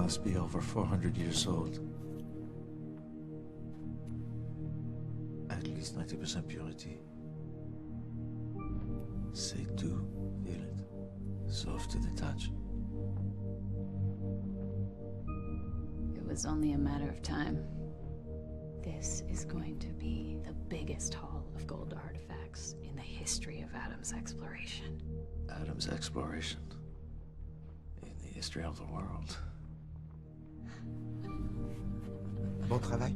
must be over 400 years old. At least 90% purity. C'est tout, feel it. Soft to the touch. It was only a matter of time. This is going to be the biggest haul of gold artifacts in the history of Adam's exploration. Adam's exploration. In the history of the world. Bon travail.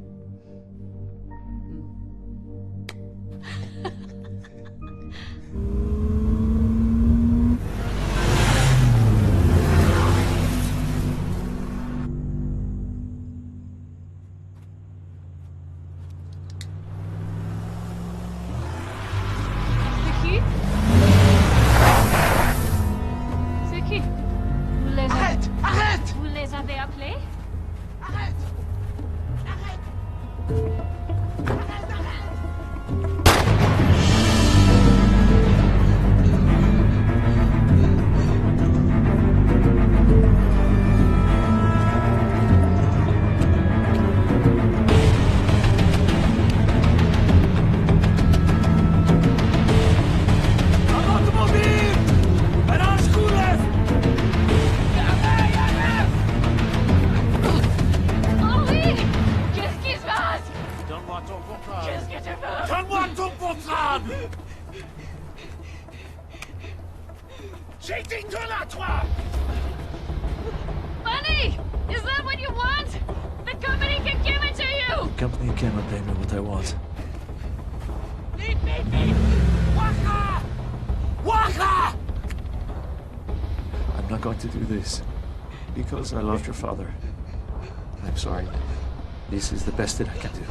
C'est qui? Vous les Arrête! Arrête! Vous les avez appelés? Arrête! Henri! Qu'est-ce qui se passe? Donne-moi ton portable. Qu'est-ce que tu veux? Donne-moi ton portable! J'ai dit donne à toi! Money! Is that what you want? The company can give it to you! The company cannot pay me what I want. Vite, vite, vite! Waka! Waka! I'm not going to do this. Because I loved your father. I'm sorry. This is the best that I can do.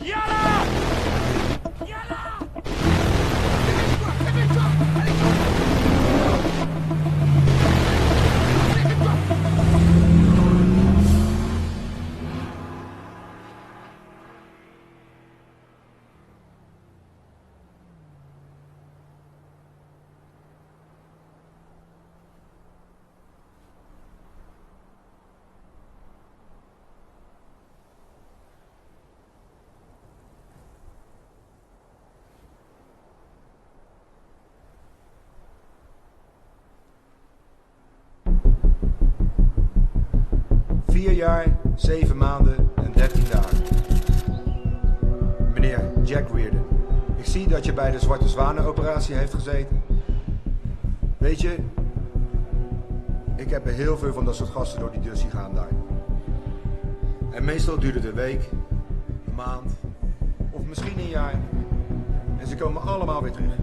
Yalla! Yalla! Réveille-toi! Allez, Vier jaar, 7 maanden en 13 dagen. Meneer Jack Reardon, ik zie dat je bij de Zwarte Zwanen-operatie heeft gezeten. Weet je, ik heb er heel veel van dat soort gasten door die deur zien gaan daar. En meestal duurt het een week, een maand of misschien een jaar. En ze komen allemaal weer terug.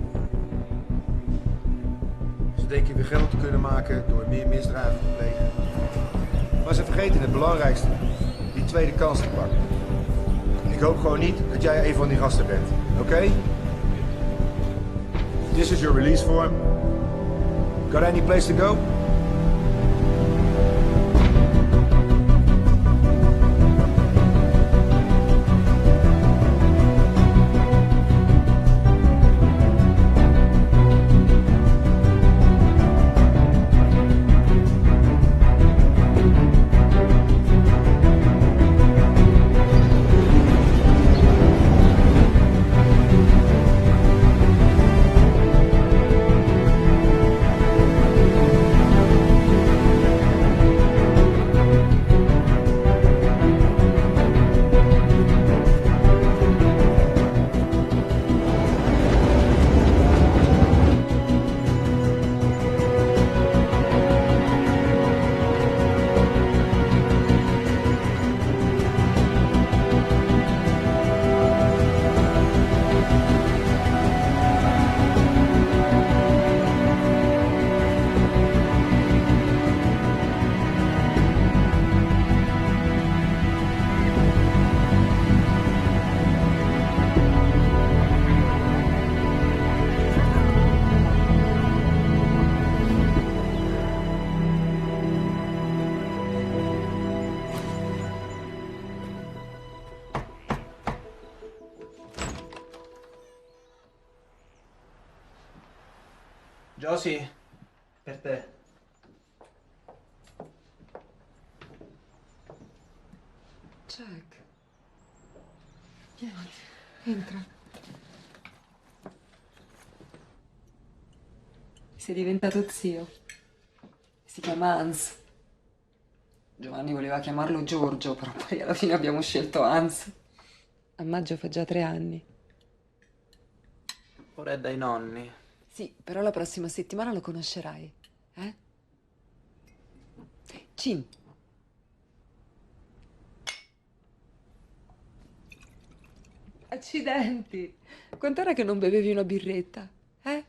Ze denken weer geld te kunnen maken door meer misdrijven te plegen. Maar ze vergeten het belangrijkste, die tweede kans te pakken. Ik hoop gewoon niet dat jij een van die gasten bent, oké? This is your release form. Got any place to go? Josie, per te. Jack. Vieni, entra. Sei diventato zio. Si chiama Hans. Giovanni voleva chiamarlo Giorgio, però poi alla fine abbiamo scelto Hans. A maggio fa già 3 anni. Ora è dai nonni. Sì, però la prossima settimana lo conoscerai, eh? Cin. Accidenti! Quant'era che non bevevi una birretta, eh?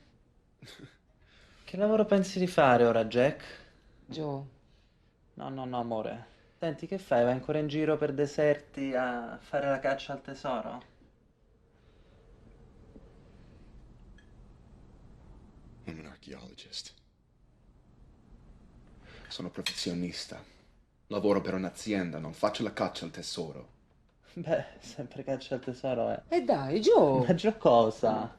Che lavoro pensi di fare ora, Jack? Joe, No, amore. Senti, che fai? Vai ancora in giro per deserti a fare la caccia al tesoro? I'm an archaeologist. Sono professionista. Lavoro per un'azienda, non faccio la caccia al tesoro. Beh, sempre caccia al tesoro, eh. e dai, Joe! Ma già cosa?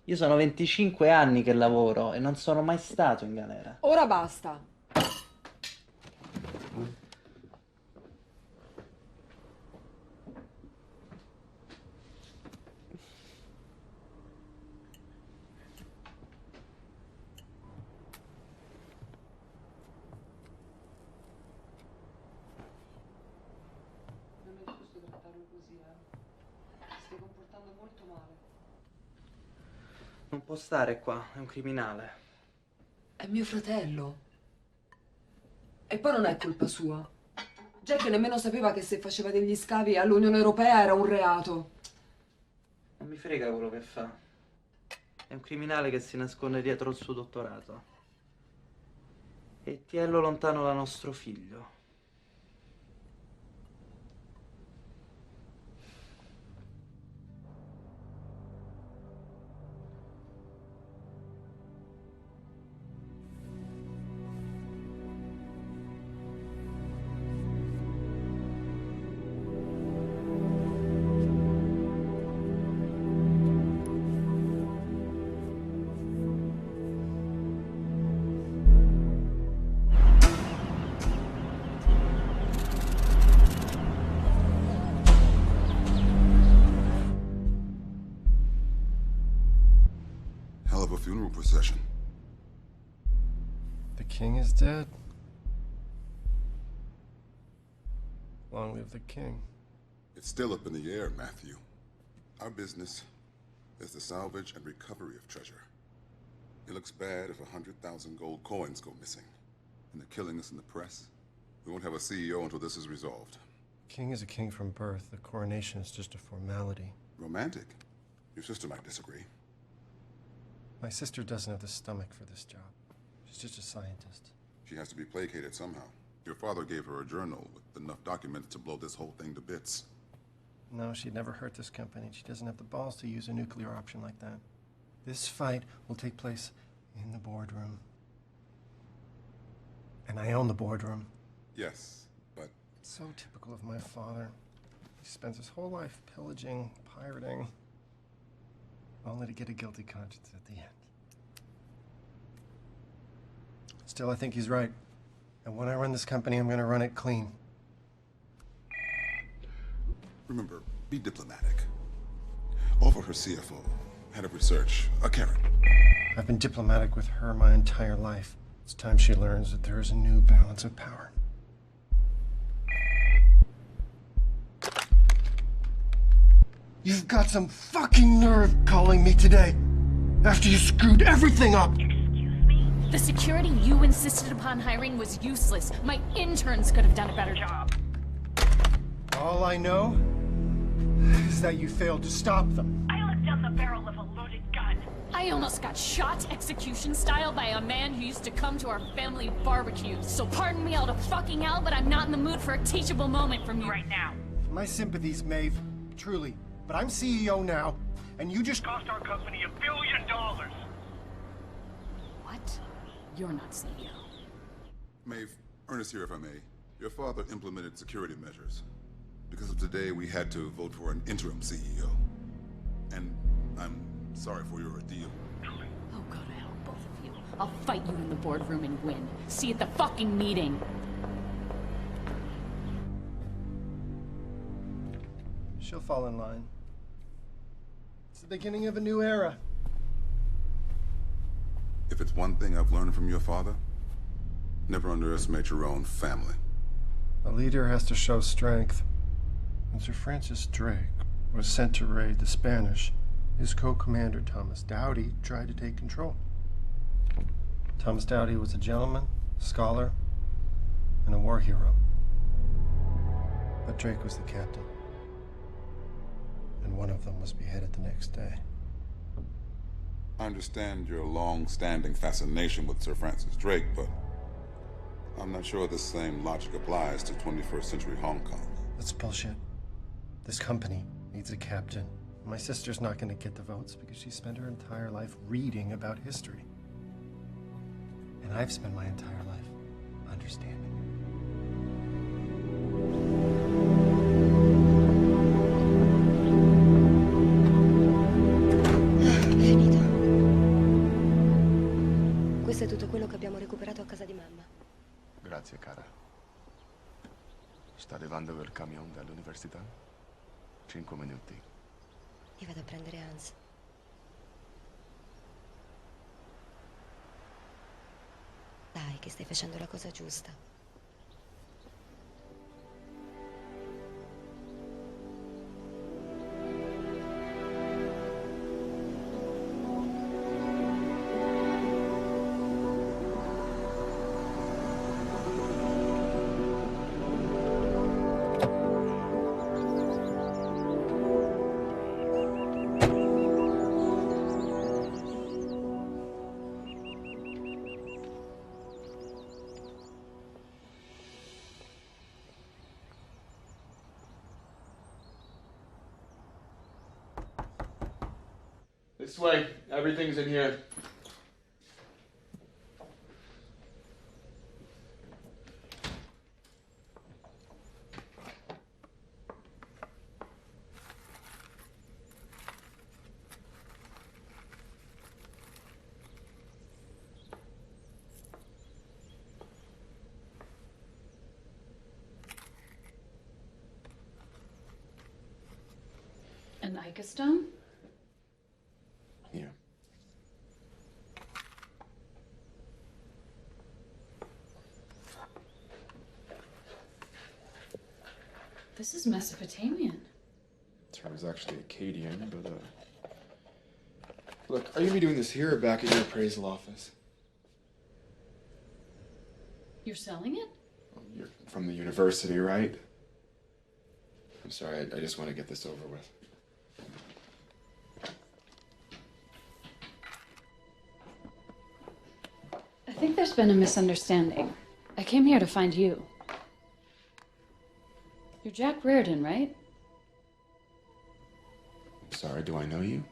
Io sono 25 anni che lavoro e non sono mai stato in galera. Ora basta! Non è giusto trattarlo così, Si stai comportando molto male. Non può stare qua, è un criminale. È mio fratello. E poi non è colpa sua. Jack nemmeno sapeva che se faceva degli scavi all'Unione Europea era un reato. Non mi frega quello che fa. È un criminale che si nasconde dietro il suo dottorato. E tiello lontano da nostro figlio. Hell of a funeral procession. The king is dead. Long live the king. It's still up in the air, Matthew. Our business is the salvage and recovery of treasure. It looks bad if 100,000 gold coins go missing. And they're killing us in the press. We won't have a CEO until this is resolved. King is a king from birth. The coronation is just a formality. Romantic? Your sister might disagree. My sister doesn't have the stomach for this job. She's just a scientist. She has to be placated somehow. Your father gave her a journal with enough documents to blow this whole thing to bits. No, she'd never hurt this company. She doesn't have the balls to use a nuclear option like that. This fight will take place in the boardroom. And I own the boardroom. Yes, but It's so typical of my father. He spends his whole life pillaging, pirating, only to get a guilty conscience at the end. Still, I think he's right. And when I run this company, I'm gonna run it clean. remember, be diplomatic. Offer her CFO, head of research, a carrot. I've been diplomatic with her my entire life. It's time she learns that there is a new balance of power. You've got some fucking nerve calling me today, after you screwed everything up! The security you insisted upon hiring was useless. My interns could have done a better job. All I know is that you failed to stop them. I looked down the barrel of a loaded gun. I almost got shot execution style by a man who used to come to our family barbecues. So pardon me all to fucking hell, but I'm not in the mood for a teachable moment from you Right now. My sympathies, Maeve, truly. But I'm CEO now, and you just... Cost our company $1 billion. What? You're not CEO. Maeve, Ernest here if I may. Your father implemented security measures. Because of today, we had to vote for an interim CEO. And I'm sorry for your ordeal. Oh, go to hell, both of you. I'll fight you in the boardroom and win. See you at the fucking meeting. She'll fall in line. It's the beginning of a new era. If it's one thing I've learned from your father, never underestimate your own family. A leader has to show strength. When Sir Francis Drake was sent to raid the Spanish, his co-commander Thomas Doughty tried to take control. Thomas Doughty was a gentleman, scholar, and a war hero. But Drake was the captain. And one of them was beheaded the next day. I understand your long-standing fascination with Sir Francis Drake, but I'm not sure the same logic applies to 21st century Hong Kong. That's bullshit. This company needs a captain. My sister's not going to get the votes because she spent her entire life reading about history. And I've spent my entire life understanding. Finito. Questo è tutto quello che abbiamo recuperato a casa di mamma. Grazie, cara. Sta arrivando il camion dall'università? 5 minuti. Io vado a prendere Hans. Dai, che stai facendo la cosa giusta. This way. Everything's in here. An Ica stone? Here. This is Mesopotamian. It was actually Akkadian, but Look, are you gonna be doing this here or back at your appraisal office? You're selling it? You're from the university, right? I'm sorry, I just want to get this over with. I think there's been a misunderstanding. I came here to find you. You're Jack Reardon, right? I'm sorry, do I know you?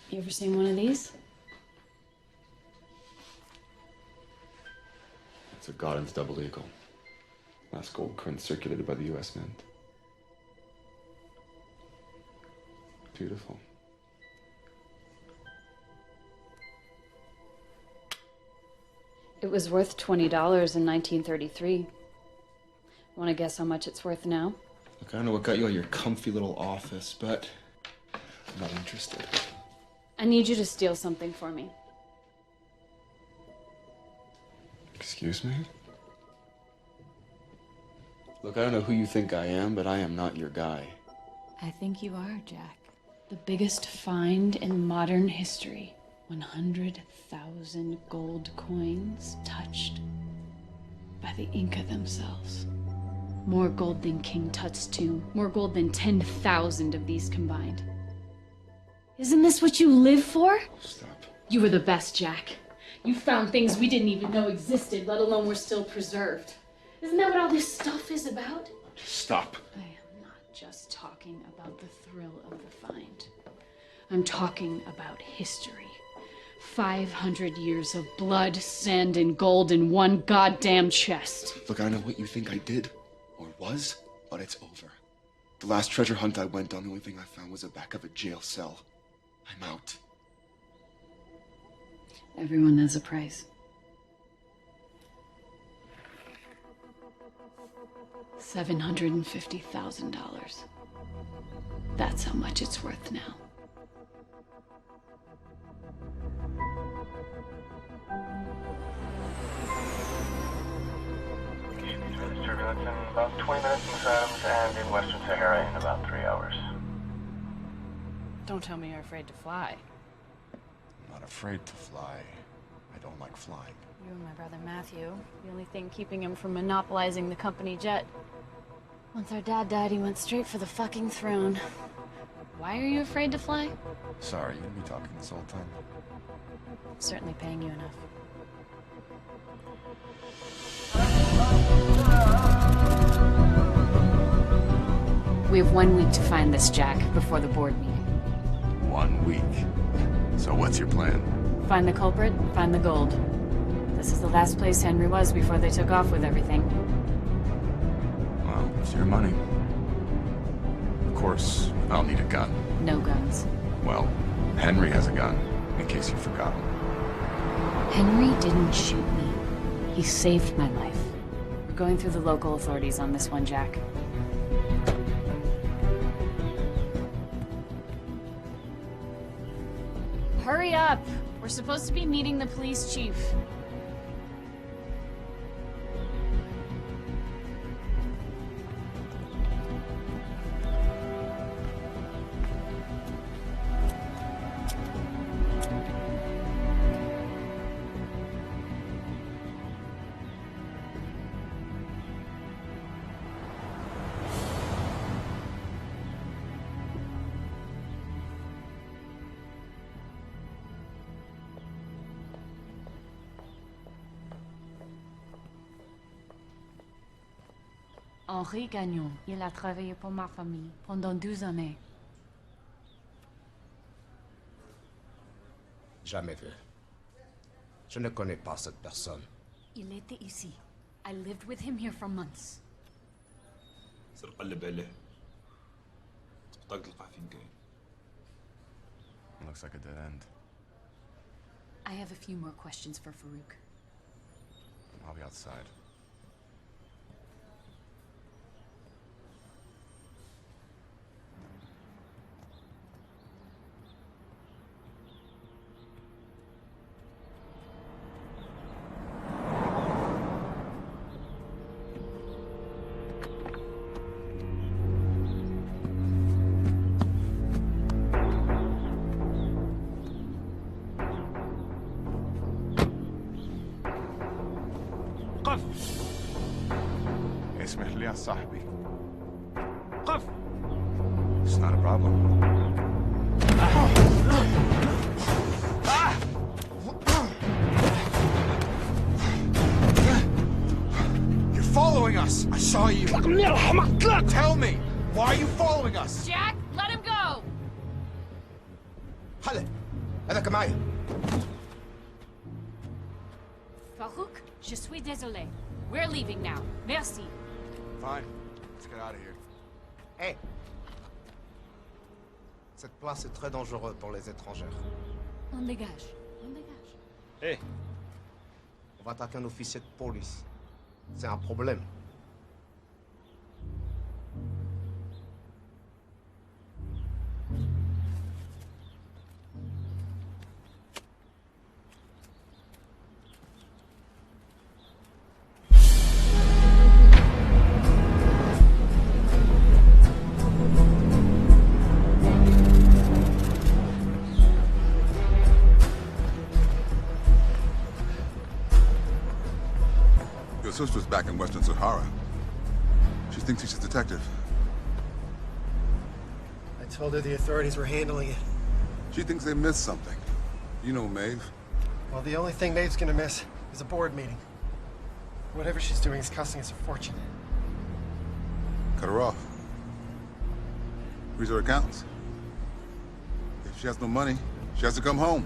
You ever seen one of these? It's a Godin's Double Eagle. Last gold coin circulated by the U.S. Mint. Beautiful. It was worth $20 in 1933. Want to guess how much it's worth now? Look, I don't know what got you out of your comfy little office, but I'm not interested. I need you to steal something for me. Excuse me? Look, I don't know who you think I am, but I am not your guy. I think you are, Jack. The biggest find in modern history. 100,000 gold coins touched by the Inca themselves. More gold than King Tut's tomb. More gold than 10,000 of these combined. Isn't this what you live for? Stop. You were the best, Jack. You found things we didn't even know existed, let alone were still preserved. Isn't that what all this stuff is about? Stop. I am not just talking about the thrill of the find. I'm talking about history. 500 years of blood, sand, and gold in one goddamn chest. Look, I know what you think I did, or was, but it's over. The last treasure hunt I went on, the only thing I found was the back of a jail cell. I'm out. Everyone has a price. $750,000. That's how much it's worth now. Turbulence in about 20 minutes in Sams and in Western Sahara in about 3 hours. Don't tell me you're afraid to fly. I'm not afraid to fly. I don't like flying. You and my brother Matthew, the only thing keeping him from monopolizing the company jet. Once our dad died, he went straight for the fucking throne. Why are you afraid to fly? Sorry, you gonna be talking this whole time? Certainly paying you enough. We have 1 week to find this Jack before the board meeting. 1 week. So what's your plan? Find the culprit, find the gold. This is the last place Henry was before they took off with everything. Well, it's your money. Of course, I'll need a gun. No guns. Well, Henry has a gun, in case you forgot. Henry didn't shoot me. He saved my life. We're going through the local authorities on this one, Jack. Hurry up! We're supposed to be meeting the police chief. Henri Gagnon, il a travaillé pour ma famille pendant 12 années. Jamais vu. Je ne connais pas cette personne. Il était ici. I lived with him here for months. سرق اللي بعليه تطاق القحفين. Looks like a dead end. I have a few more questions for Farouk. I'll be outside. اسمح لي يا صاحبي. قف. It's not a problem. You're following us. I saw you. Tell me, why are you following us? Jack, let him go! هلا هذاك معي. Farouk, je suis désolé. We're leaving now. Merci. Fine. Let's get out of here. Hé! Cette place est très dangereuse pour les étrangers. On dégage. On dégage. Hé! On va attaquer un officier de police. C'est un problème. Your sister's back in Western Sahara. She thinks she's a detective. I told her the authorities were handling it. She thinks they missed something. You know Maeve. Well, the only thing Maeve's gonna miss is a board meeting. Whatever she's doing is costing us a fortune. Cut her off. Freeze her accounts. If she has no money, she has to come home.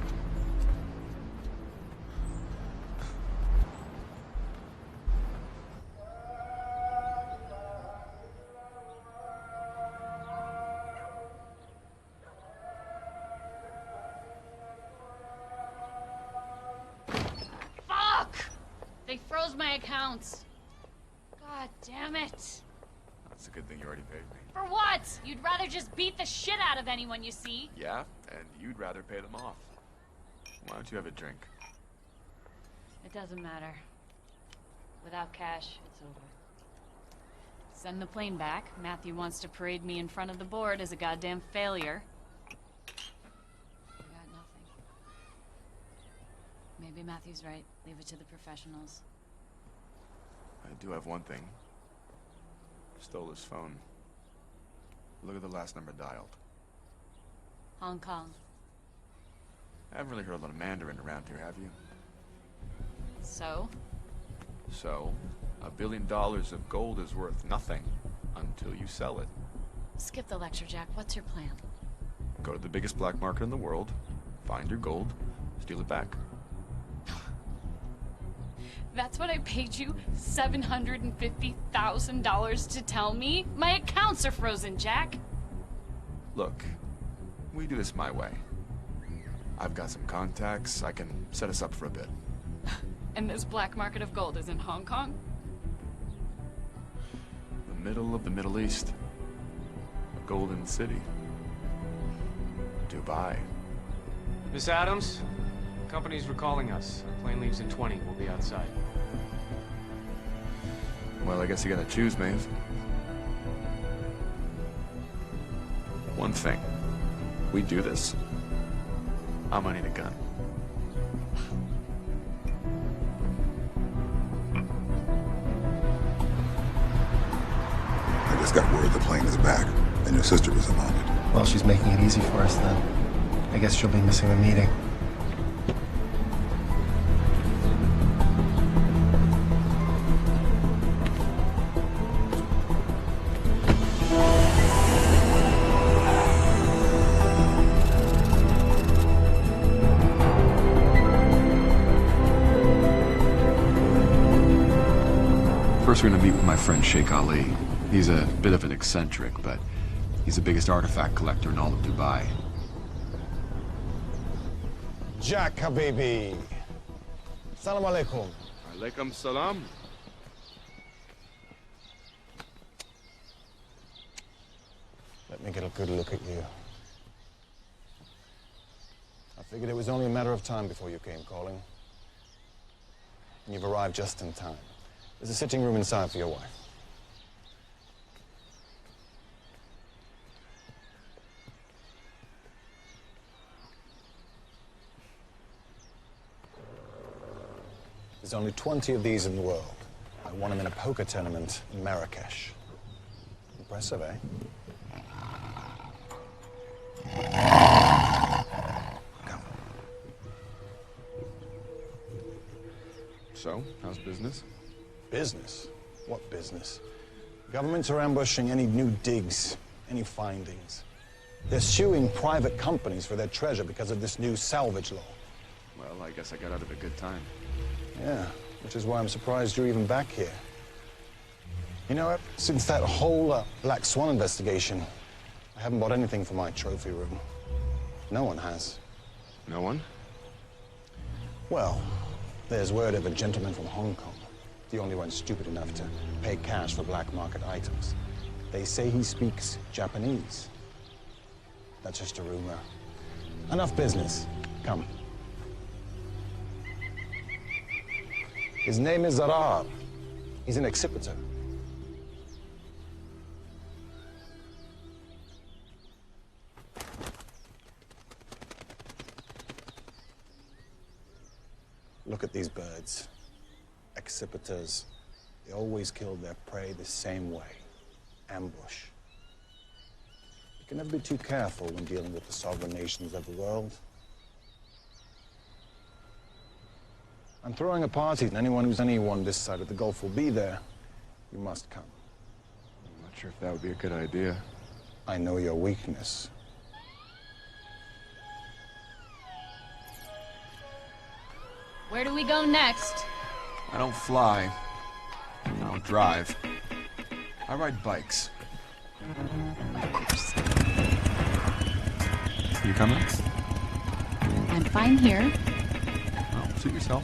froze my accounts. God damn it. It's a good thing you already paid me. For what? You'd rather just beat the shit out of anyone you see. Yeah, and you'd rather pay them off. Why don't you have a drink? It doesn't matter. Without cash, it's over. Send the plane back. Matthew wants to parade me in front of the board as a goddamn failure. I got nothing. Maybe Matthew's right. Leave it to the professionals. I do have one thing. Stole his phone. Look at the last number dialed. Hong Kong. I haven't really heard a lot of Mandarin around here, have you? So? So, $1 billion of gold is worth nothing until you sell it. Skip the lecture, Jack. What's your plan? Go to the biggest black market in the world, find your gold, steal it back. That's what I paid you $750,000 to tell me? My accounts are frozen, Jack. Look, we do this my way. I've got some contacts. I can set us up for a bit. And this black market of gold is in Hong Kong? The middle of the Middle East. A golden city. Dubai. Miss Adams, company's recalling us. Our plane leaves in 20. We'll be outside. Well, I guess you gotta choose, Maeve. One thing. We do this. I'm gonna need a gun. I just got word the plane is back, and your sister was on it. Well, she's making it easy for us then. I guess she'll be missing the meeting. First, we're gonna meet with my friend Sheikh Ali. He's a bit of an eccentric, but he's the biggest artifact collector in all of Dubai. Jack Habibi. Salam alaikum. Alaikum salam. Let me get a good look at you. I figured it was only a matter of time before you came calling. And you've arrived just in time. There's a sitting room inside for your wife. There's only 20 of these in the world. I won them in a poker tournament in Marrakesh. Impressive, eh? Come. So, how's business? Business? What business? Governments are ambushing any new digs, any findings. They're suing private companies for their treasure because of this new salvage law. Well, I guess I got out of a good time. Yeah, which is why I'm surprised you're even back here. You know, since that whole Black Swan investigation, I haven't bought anything for my trophy room. No one has. No one? Well, there's word of a gentleman from Hong Kong, the only one stupid enough to pay cash for black market items. They say he speaks Japanese. That's just a rumor. Enough business. Come. His name is Zarab. He's an exhibitor. Look at these birds. Exhibitors. They always kill their prey the same way. Ambush. You can never be too careful when dealing with the sovereign nations of the world. I'm throwing a party, and anyone who's anyone this side of the Gulf will be there. You must come. I'm not sure if that would be a good idea. I know your weakness. Where do we go next? I don't fly. I don't drive. I ride bikes. You coming? I'm fine here. Well, suit yourself.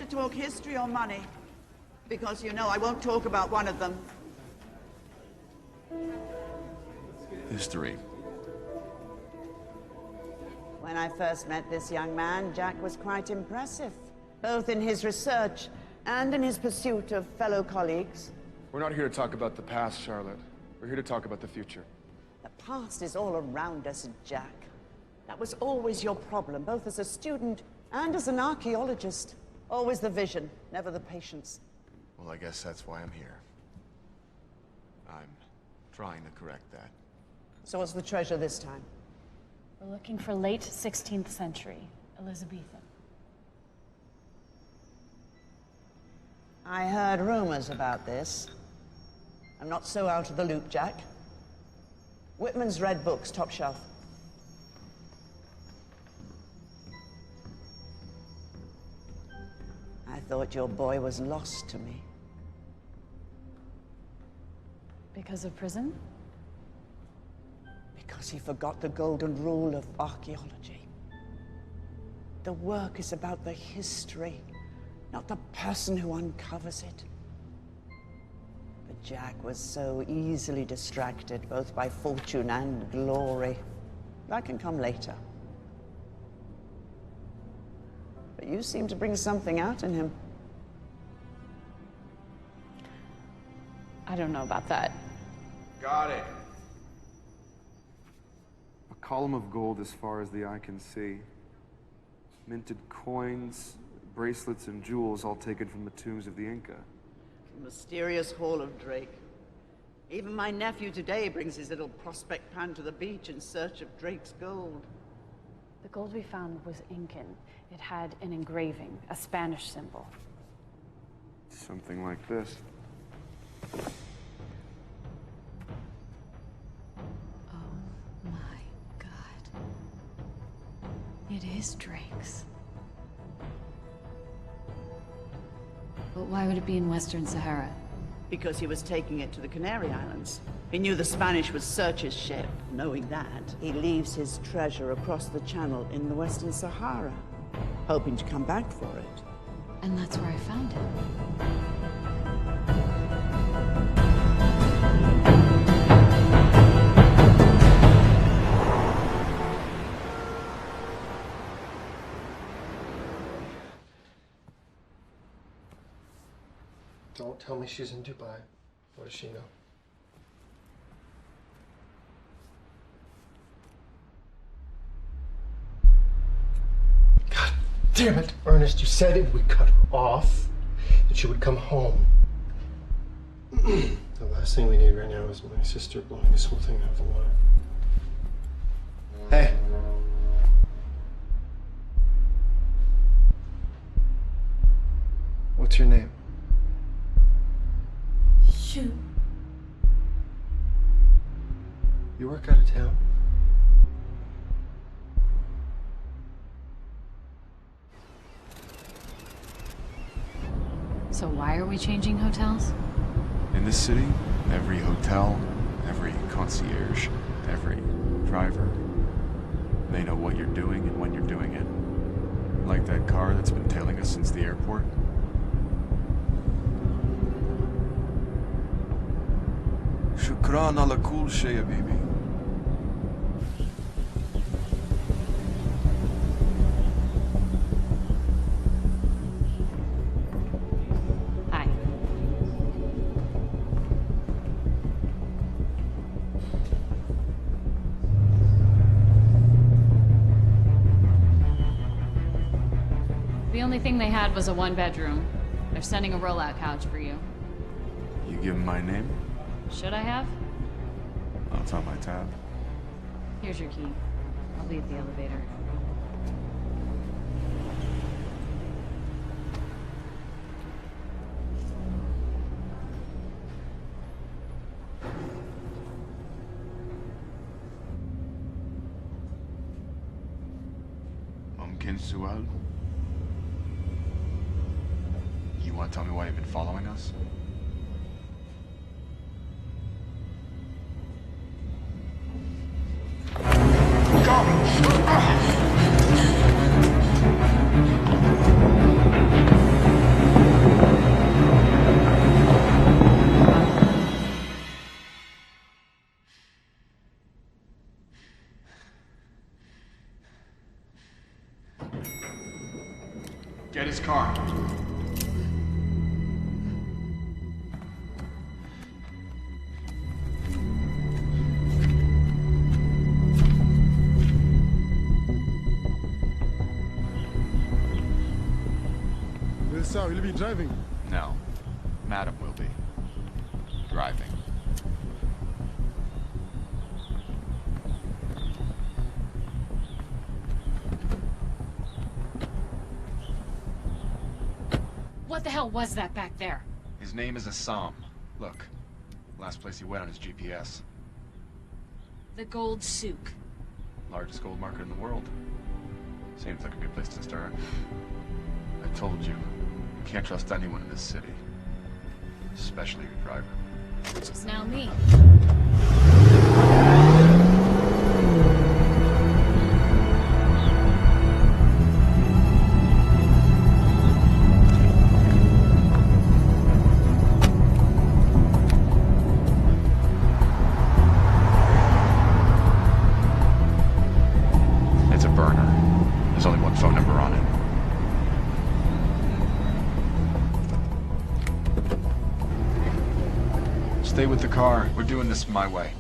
to talk history or money? Because you know I won't talk about one of them. History. When I first met this young man, Jack was quite impressive, both in his research and in his pursuit of fellow colleagues. We're not here to talk about the past, Charlotte. We're here to talk about the future. The past is all around us, Jack. That was always your problem, both as a student and as an archaeologist. Always the vision, never the patience. Well, I guess that's why I'm here. I'm trying to correct that. So what's the treasure this time? We're looking for late 16th century, Elizabethan. I heard rumors about this. I'm not so out of the loop, Jack. Whitman's Red Books, top shelf. I thought your boy was lost to me. Because of prison? Because he forgot the golden rule of archaeology. The work is about the history, not the person who uncovers it. But Jack was so easily distracted, both by fortune and glory. That can come later. But you seem to bring something out in him. I don't know about that. Got it. A column of gold as far as the eye can see. Minted coins, bracelets, and jewels all taken from the tombs of the Inca. The mysterious Hall of Drake. Even my nephew today brings his little prospect pan to the beach in search of Drake's gold. The gold we found was Incan. It had an engraving, a Spanish symbol. Something like this. Oh my God. It is Drake's. But why would it be in Western Sahara? Because he was taking it to the Canary Islands. He knew the Spanish would search his ship. Knowing that, he leaves his treasure across the channel in the Western Sahara, hoping to come back for it. And that's where I found it. Don't tell me she's in Dubai. What does she know? God damn it, Ernest. You said if we cut her off, that she would come home. The last thing we need right now is my sister blowing this whole thing out of the water. Hey. What's your name? Shoot. You work out of town? So why are we changing hotels? In this city, every hotel, every concierge, every driver, they know what you're doing and when you're doing it. Like that car that's been tailing us since the airport. شكرا على كل شيء يا بيبي. Hi. The only thing they had was a one-bedroom. They're sending a rollout couch for you. You give him my name? Should I have? Oh, it's on my tab. Here's your key. I'll be at the elevator. Mumkin Sual? You want to tell me why you've been following us? he'll be driving. No. Madam will be. Driving. What the hell was that back there? His name is Assam. Look. Last place he went on his GPS. The Gold Souk. Largest gold market in the world. Seems like a good place to start. I told you. You can't trust anyone in this city. Especially your driver. Which is now me. It's a burner. There's only one phone number on it. Stay with the car. We're doing this my way.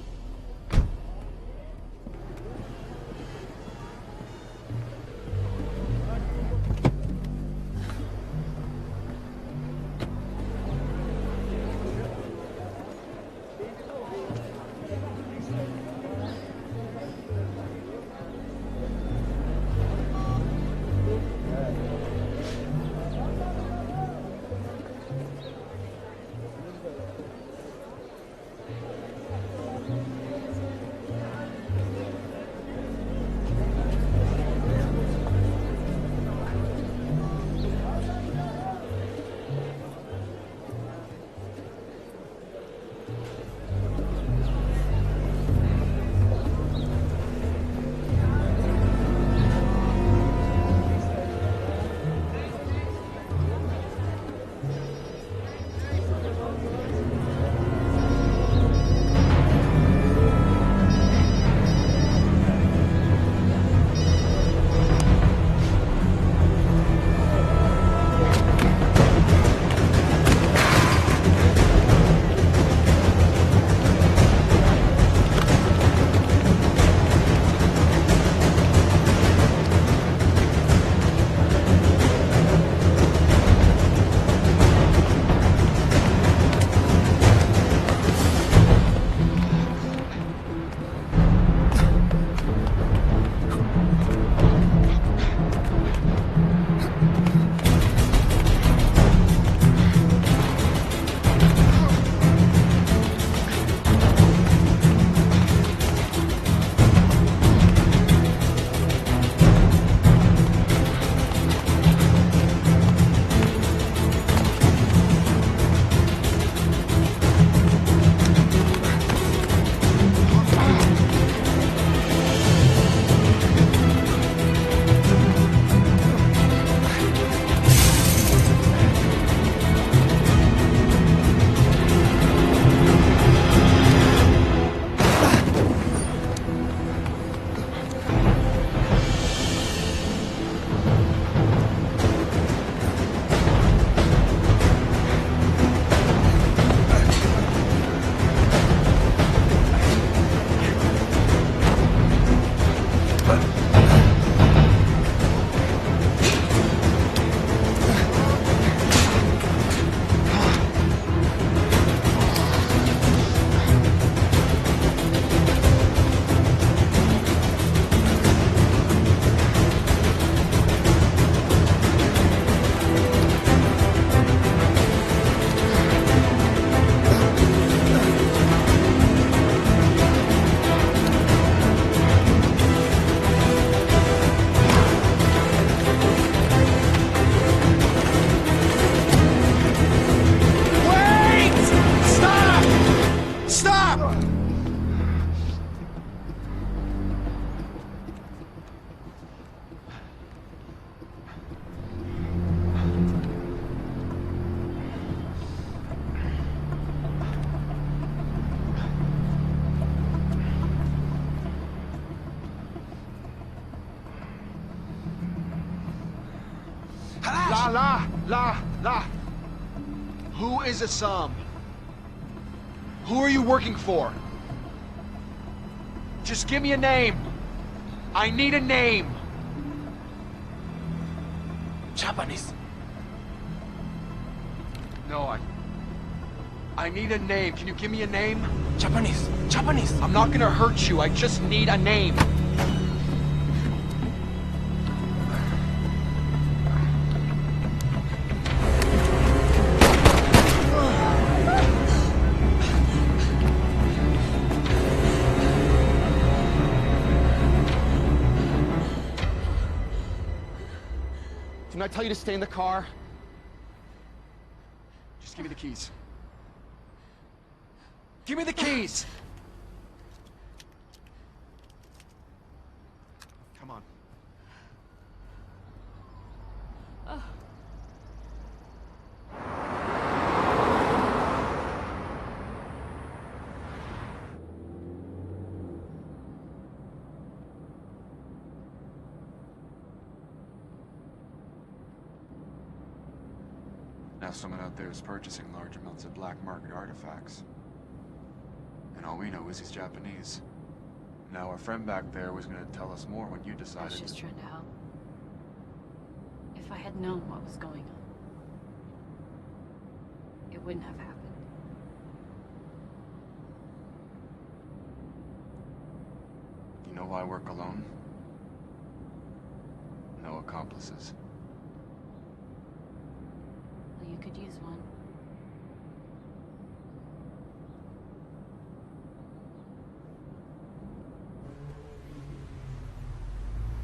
La. Who is Assam? Who are you working for? Just give me a name. I need a name. Japanese. No, I need a name. Can you give me a name? Japanese. Japanese. I'm not gonna hurt you. I just need a name. Didn't I tell you to stay in the car? Just give me the keys. Give me the keys! Come on. Now someone out there is purchasing large amounts of black market artifacts. And all we know is he's Japanese. Now our friend back there was gonna tell us more when you I decided was just to... trying to help. If I had known what was going on, it wouldn't have happened. You know why I work alone? No accomplices. Well, you could use one.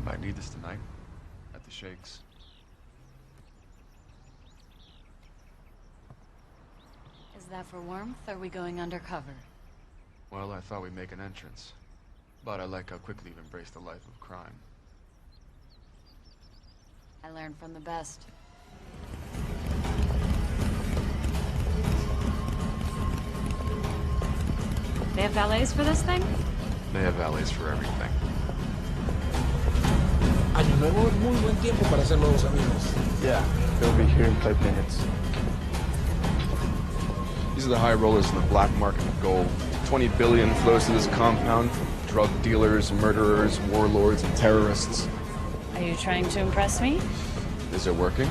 Might need this tonight. At the Shakes. Is that for warmth, or are we going undercover? Well, I thought we'd make an entrance. But I like how quickly you've embraced the life of crime. I learned from the best. They have valets for this thing? They have valets for everything. Año Nuevo es muy buen tiempo para hacer nuevos amigos. Yeah, they'll be here in 5 minutes. These are the high rollers in the black market of gold. 20 billion flows to this compound from drug dealers, murderers, warlords, and terrorists. Are you trying to impress me? Is it working?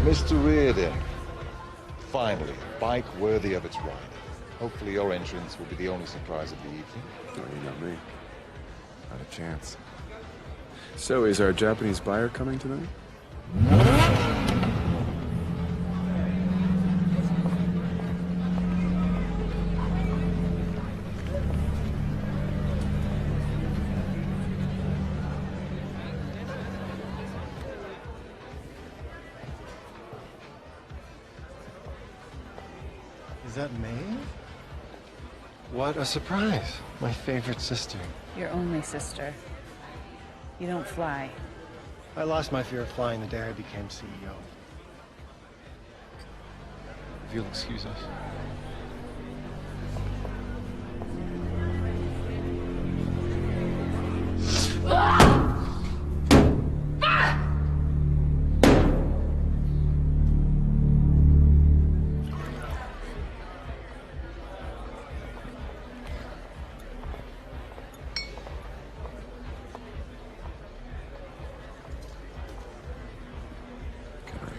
Mr. Reardon, finally, a bike worthy of its rider. Hopefully your entrance will be the only surprise of the evening. No, you know me. Not a chance. So, is our Japanese buyer coming tonight? Is that Maeve? What a surprise. My favorite sister. Your only sister. You don't fly. I lost my fear of flying the day I became CEO. If you'll excuse us.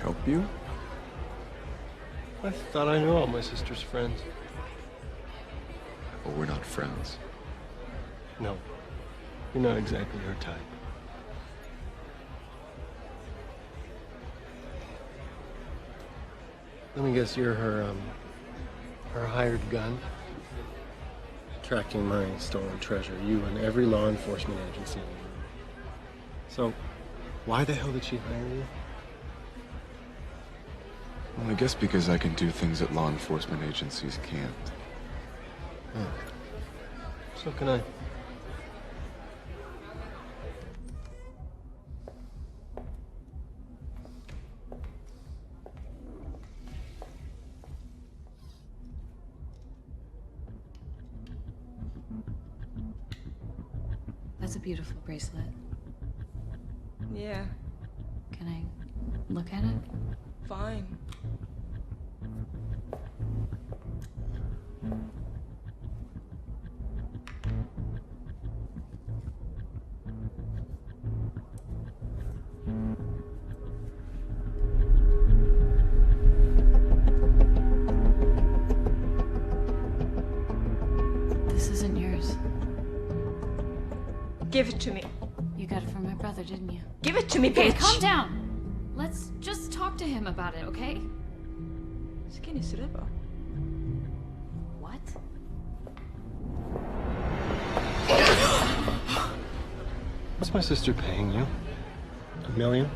Help you? I thought I knew all my sister's friends. Well, we're not friends. No, you're not exactly her type. Let me guess, you're her hired gun? Tracking my stolen treasure, you and every law enforcement agency in the world. So, why the hell did she hire you? Well, I guess because I can do things that law enforcement agencies can't. So can I. That's a beautiful bracelet. Yeah, Can I look at it? fine. Give it to me. You got it from my brother, didn't you? Give it to me, Okay, bitch! calm down. Let's just talk to him about it, okay? Skinny Sreba. What? What's my sister paying you? $1 million?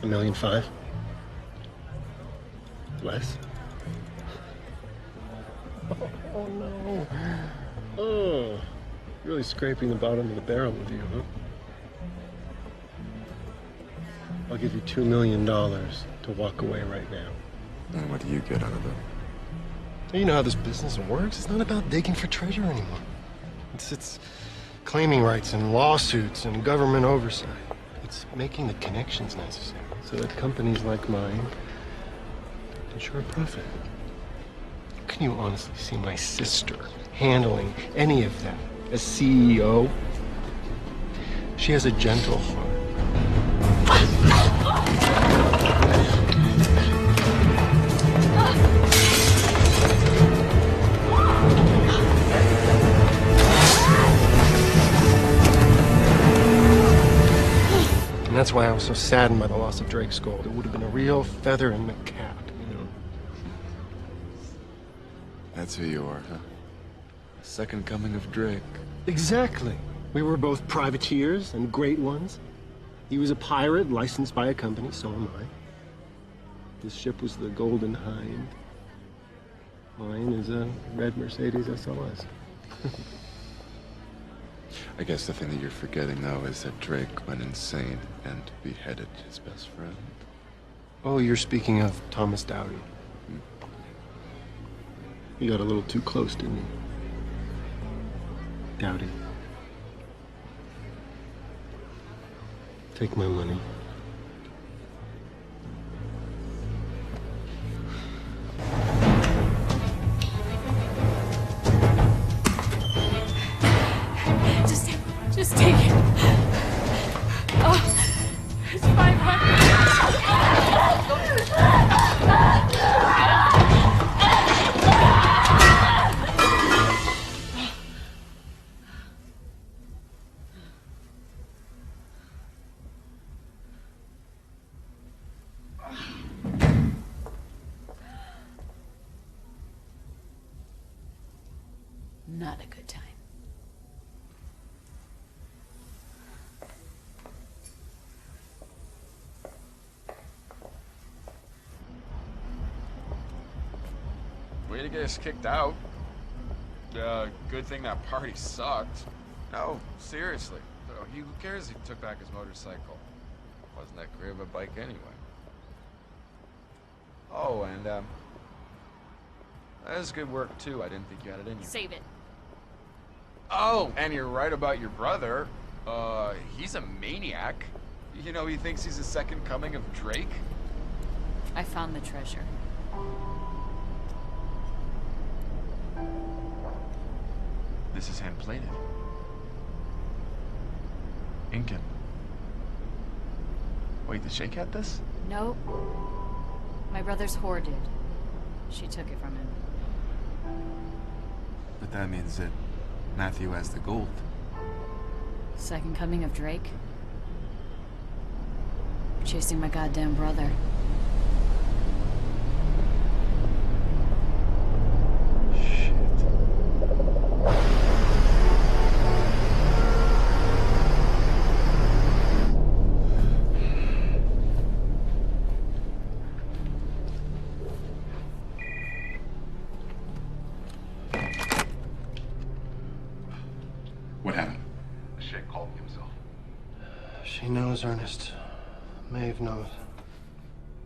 $1.5 million? Less? Oh no. Oh, really scraping the bottom of the barrel with you, huh? I'll give you $2 million to walk away right now. And what do you get out of it? You know how this business works. It's not about digging for treasure anymore. It's claiming rights and lawsuits and government oversight. It's making the connections necessary so that companies like mine ensure profit. Can you honestly see my sister handling any of that as CEO? She has a gentle heart. And that's why I was so saddened by the loss of Drake's gold. It would have been a real feather in the cap, you know. That's who you are, huh? Second coming of Drake. Exactly. We were both privateers and great ones. He was a pirate licensed by a company, so am I. This ship was the Golden Hind. Mine is a red Mercedes SLS. I guess the thing that you're forgetting, though, is that Drake went insane and beheaded his best friend. Oh, you're speaking of Thomas Dowdy. You got a little too close, didn't you? Dowdy. Take my money. Just take it. Oh, it's 500. Not a good time. Way to get us kicked out. Good thing that party sucked. No, seriously. Who cares if he took back his motorcycle? Wasn't that great of a bike anyway. Oh, and, that was good work, too. I didn't think you had it in you. Save it. Oh, and you're right about your brother. He's a maniac. You know, he thinks he's the second coming of Drake. I found the treasure. This is hand-plated. Incan. Wait, the Sheikh had this? Nope. My brother's whore did. She took it from him. But that means that Matthew has the gold. Second coming of Drake? Chasing my goddamn brother. What happened? The Sheikh called me himself. She knows Ernest. Maeve knows.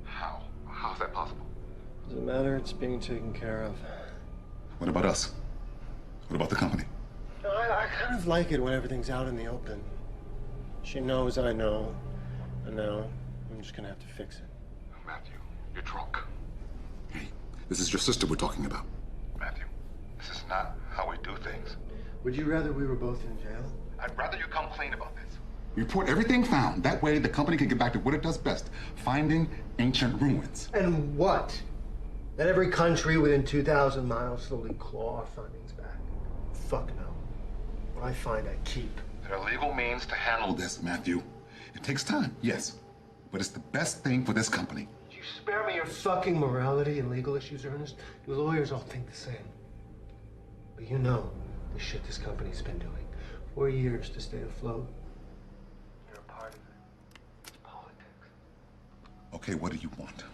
How? How's that possible? Doesn't matter, it's being taken care of. What about us? What about the company? I kind of like it when everything's out in the open. She knows I know. And now I'm just gonna have to fix it. Matthew, you're drunk. Hey, this is your sister we're talking about. Matthew, this is not how we do things. Would you rather we were both in jail? I'd rather you come clean about this. Report everything found. That way the company can get back to what it does best, finding ancient ruins. And what? That every country within 2,000 miles slowly claw our findings back? Fuck no. What I find, I keep. Then There are legal means to handle this, Matthew. It takes time, yes, but it's the best thing for this company. You spare me your fucking morality and legal issues, Ernest. You lawyers all think the same. But you know the shit this company's been doing. 4 years to stay afloat. You're a part of it. It's politics. Okay, what do you want?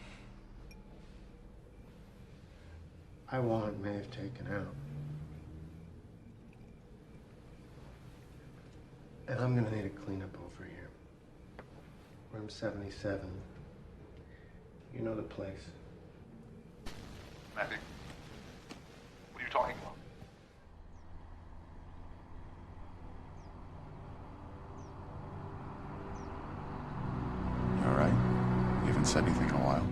I want Maeve taken out. And I'm gonna need a cleanup over here. Room 77. You know the place. Matthew, what are you talking about? You alright? You haven't said anything in a while.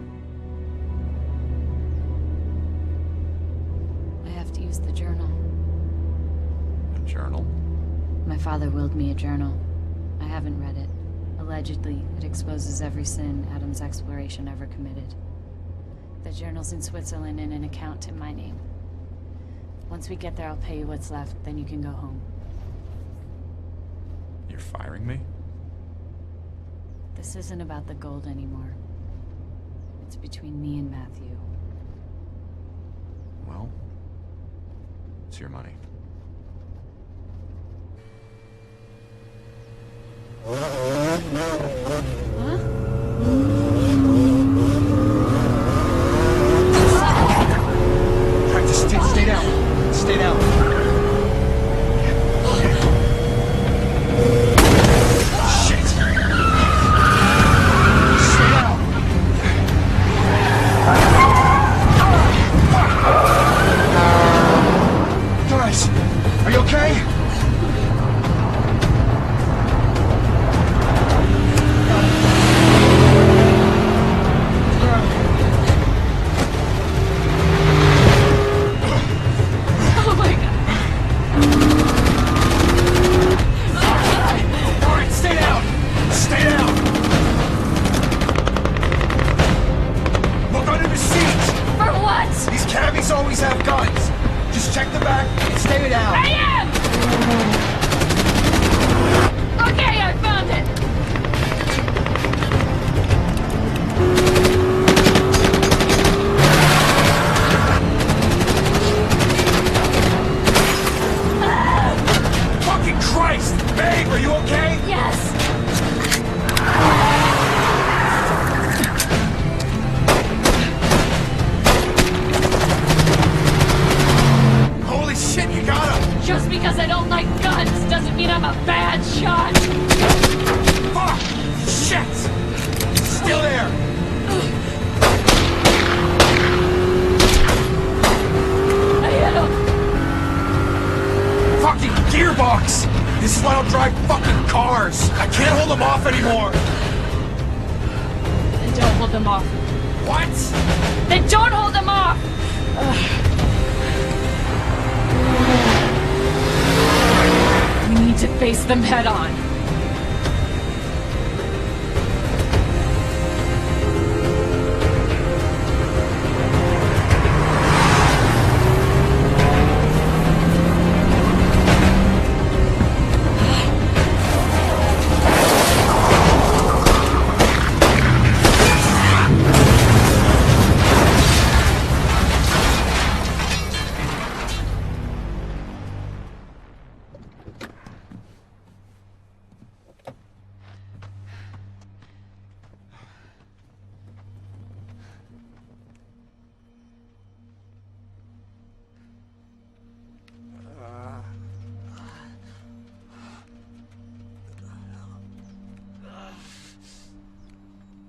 I have to use the journal. A journal? My father willed me a journal. I haven't read it. Allegedly, it exposes every sin Adam's exploration ever committed. The journal's in Switzerland and an account in my name. Once we get there, I'll pay you what's left, then you can go home. You're firing me? This isn't about the gold anymore. It's between me and Matthew. Well, it's your money. Alright, just stay down. Stay down. Shit! Stay down! Guys, are you okay? Always have guns. Just check the back and stay down. I am! Okay, I found it! Fucking Christ! Babe, are you okay? Yes! Shit, you got him! Just because I don't like guns doesn't mean I'm a bad shot! Fuck! Shit! Still there! I hit him! Fucking gearbox! This is why I don't drive fucking cars! I can't hold them off anymore! Then don't hold them off. What? Then don't hold them off! We need to face them head on.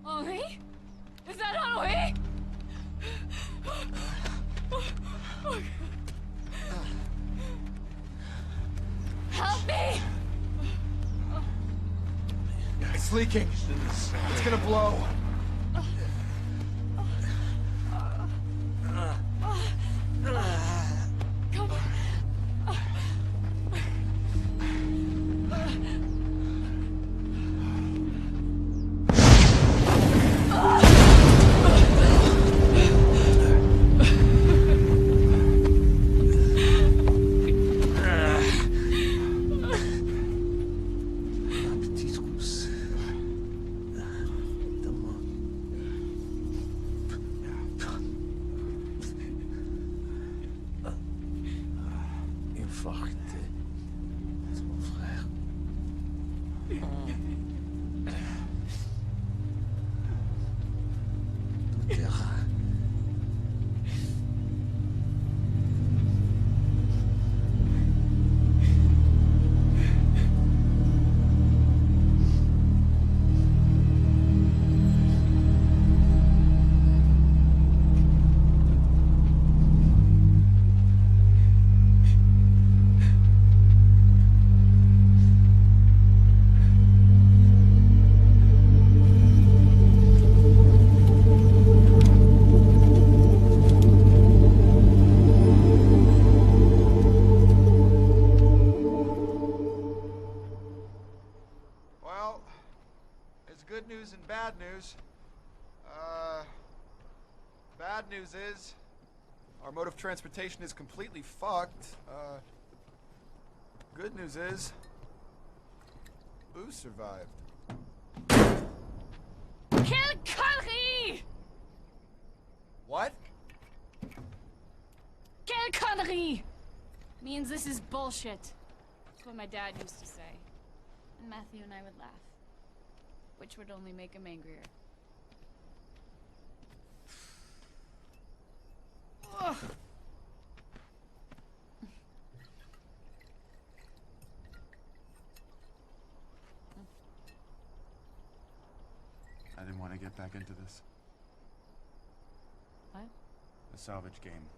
Henri? Is that Henri? Help me! It's leaking. It's gonna blow. Come on. farté. C'est mon frère. Tout est rare. Well, there's good news and bad news. Bad news is our mode of transportation is completely fucked. Good news is Boo survived. Quelle connerie! What? Quelle connerie! Means this is bullshit. That's what my dad used to say. And Matthew and I would laugh. Which would only make him angrier. Ugh. I didn't want to get back into this. What? The salvage game.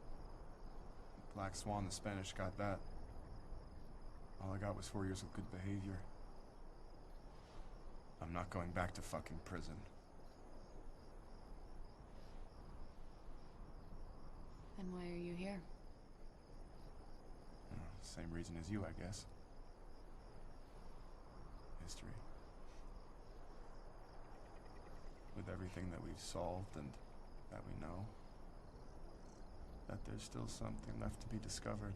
Black Swan, the Spanish got that. All I got was 4 years of good behavior. I'm not going back to fucking prison. Then why are you here? Same reason as you, I guess. History. With everything that we've solved and that we know, that there's still something left to be discovered.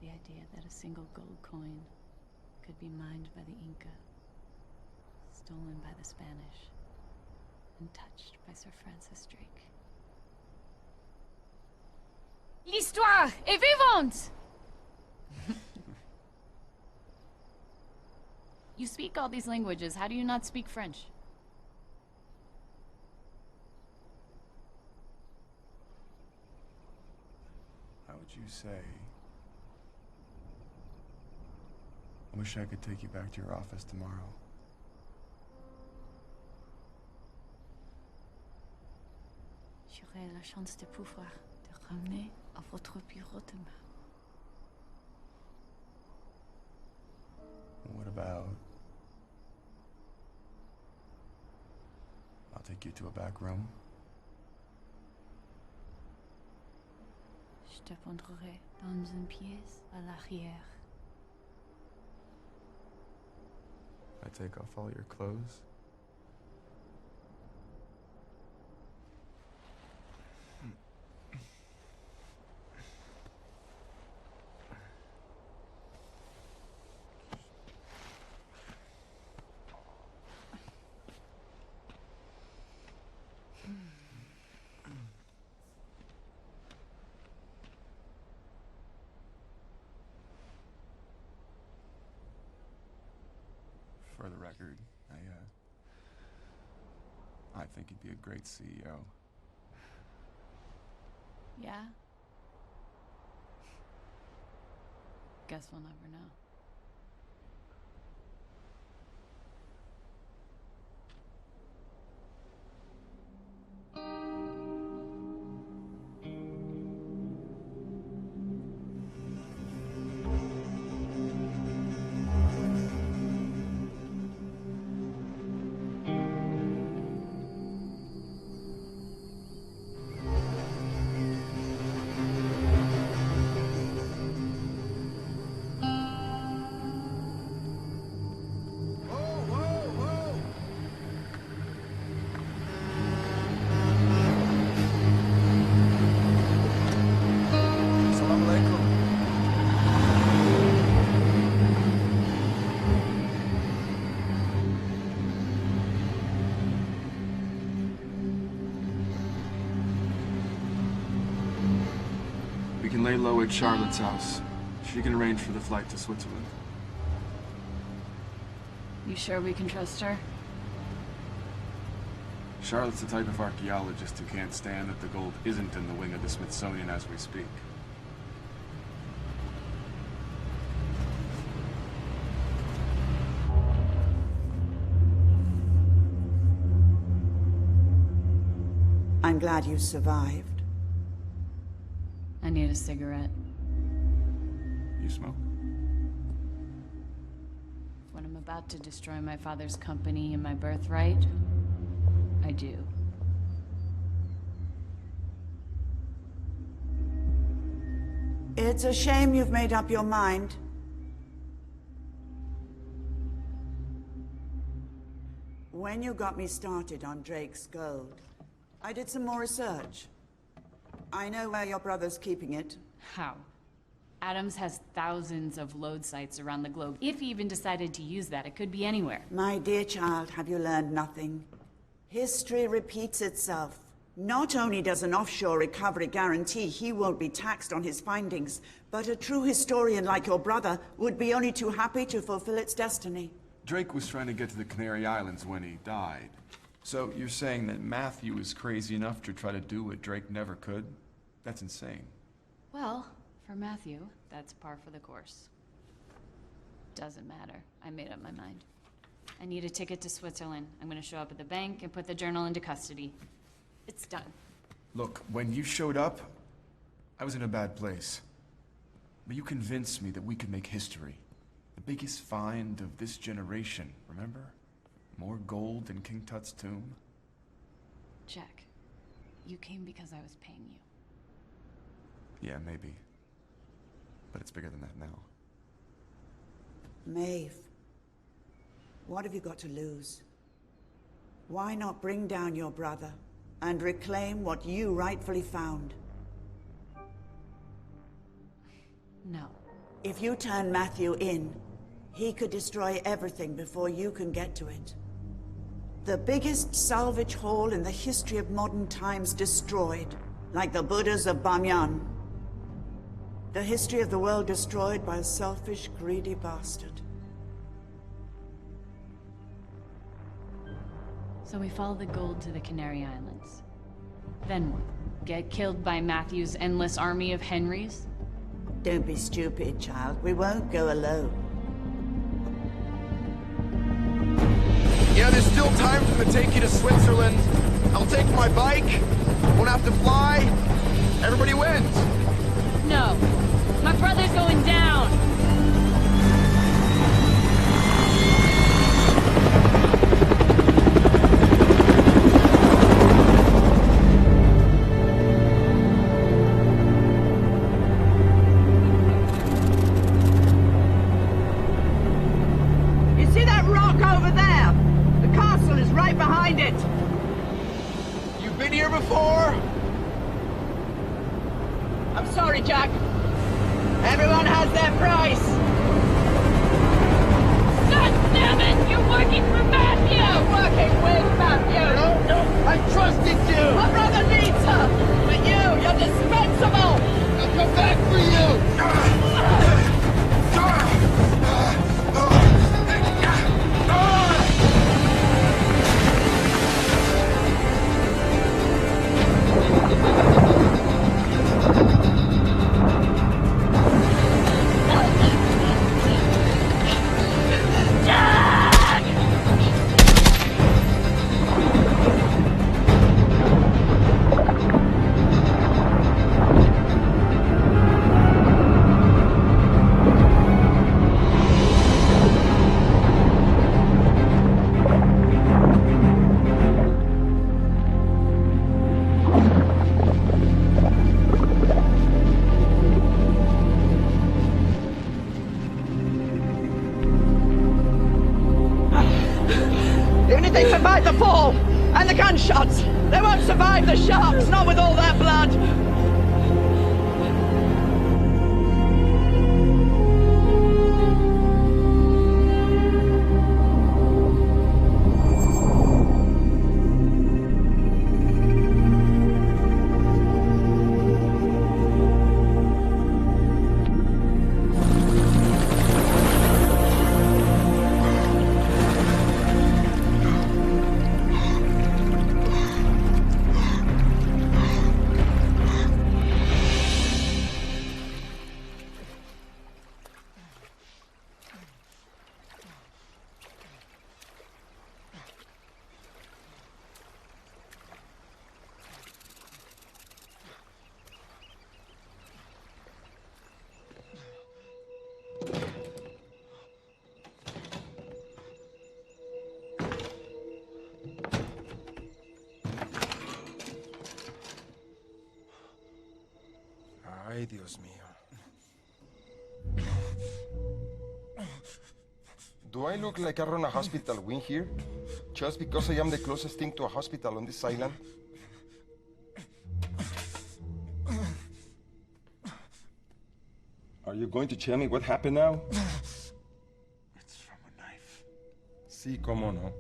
The idea that a single gold coin could be mined by the Inca, stolen by the Spanish, and touched by Sir Francis Drake. L'histoire est vivante! You speak all these languages, how do you not speak French? How would you say? I wish I could take you back to your office tomorrow. J'aurai la chance de pouvoir te ramener à votre bureau demain. What about... I'll take you to a back room. Je te prendrai dans une pièce à l'arrière. I take off all your clothes. For the record, I think you'd be a great CEO. Yeah? Guess we'll never know. We can lay low at Charlotte's house. She can arrange for the flight to Switzerland. You sure we can trust her? Charlotte's the type of archaeologist who can't stand that the gold isn't in the wing of the Smithsonian as we speak. I'm glad you survived. I need a cigarette. You smoke? When I'm about to destroy my father's company and my birthright, I do. It's a shame you've made up your mind. When you got me started on Drake's gold, I did some more research. I know where your brother's keeping it. How? Adams has thousands of load sites around the globe. If he even decided to use that, it could be anywhere. My dear child, have you learned nothing? History repeats itself. Not only does an offshore recovery guarantee he won't be taxed on his findings, but a true historian like your brother would be only too happy to fulfill its destiny. Drake was trying to get to the Canary Islands when he died. So you're saying that Matthew was crazy enough to try to do what Drake never could? That's insane. Well, for Matthew, that's par for the course. Doesn't matter. I made up my mind. I need a ticket to Switzerland. I'm gonna show up at the bank and put the journal into custody. It's done. Look, when you showed up, I was in a bad place. But you convinced me that we could make history. The biggest find of this generation, remember? More gold than King Tut's tomb. Jack, you came because I was paying you. Yeah, maybe. But it's bigger than that now. Maeve, what have you got to lose? Why not bring down your brother and reclaim what you rightfully found? No. If you turn Matthew in, he could destroy everything before you can get to it. The biggest salvage haul in the history of modern times destroyed, like the Buddhas of Bamyan. The history of the world destroyed by a selfish, greedy bastard. So we follow the gold to the Canary Islands. Then what? Get killed by Matthew's endless army of Henrys? Don't be stupid, child. We won't go alone. Yeah, there's still time for them to take you to Switzerland. I'll take my bike. Won't have to fly. Everybody wins. No. My brother's going down. You see that rock over there? The castle is right behind it. You've been here before? I'm sorry, Jack. Everyone has their price. God damn it! You're working for Matthew! I'm working with Matthew. No, I trusted you. My brother needs her. But you're dispensable. I'll come back for you. They survived the fall and the gunshots. They won't survive the sharks, not with all that blood. Dios mío. Do I look like I run a hospital wing here? Just because I am the closest thing to a hospital on this island? Are you going to tell me what happened now? It's from a knife. Sí, cómo no.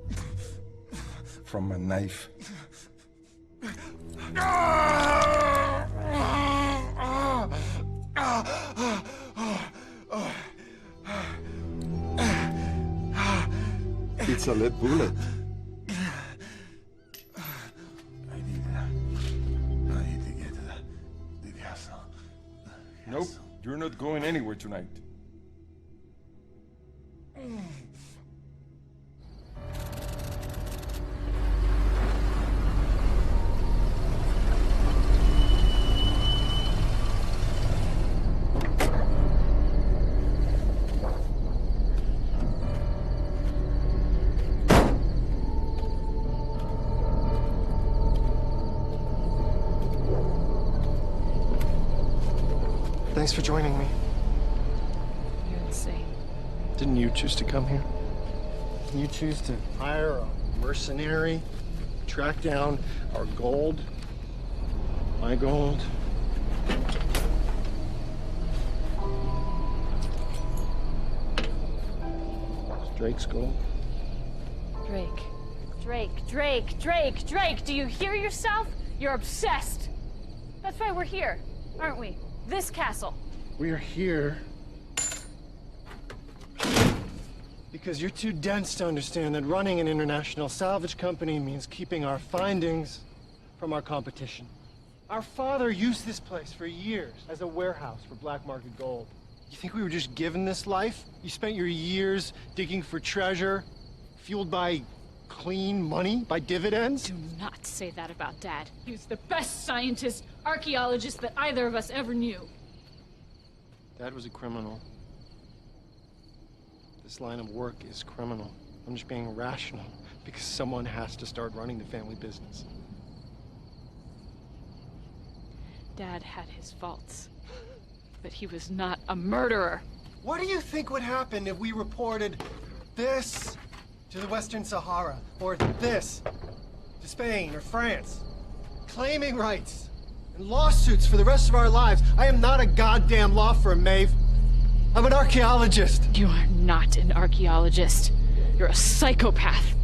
From a knife. It's a lead bullet. I need to get to the castle. Nope, you're not going anywhere tonight. Thanks for joining me. You're insane. Didn't you choose to come here? Didn't you choose to hire a mercenary, track down our gold, my gold? It's Drake's gold. Drake, do you hear yourself? You're obsessed. That's why we're here, aren't we? This castle. We are here because you're too dense to understand that running an international salvage company means keeping our findings from our competition. Our father used this place for years as a warehouse for black market gold. You think we were just given this life? You spent your years digging for treasure, fueled by clean money, by dividends? Do not say that about Dad. He was the best scientist, archaeologist that either of us ever knew. Dad was a criminal. This line of work is criminal. I'm just being rational because someone has to start running the family business. Dad had his faults, but he was not a murderer. What do you think would happen if we reported this to the Western Sahara, or this to Spain or France, claiming rights and lawsuits for the rest of our lives? I am not a goddamn law firm, Maeve. I'm an archaeologist. You are not an archaeologist. You're a psychopath.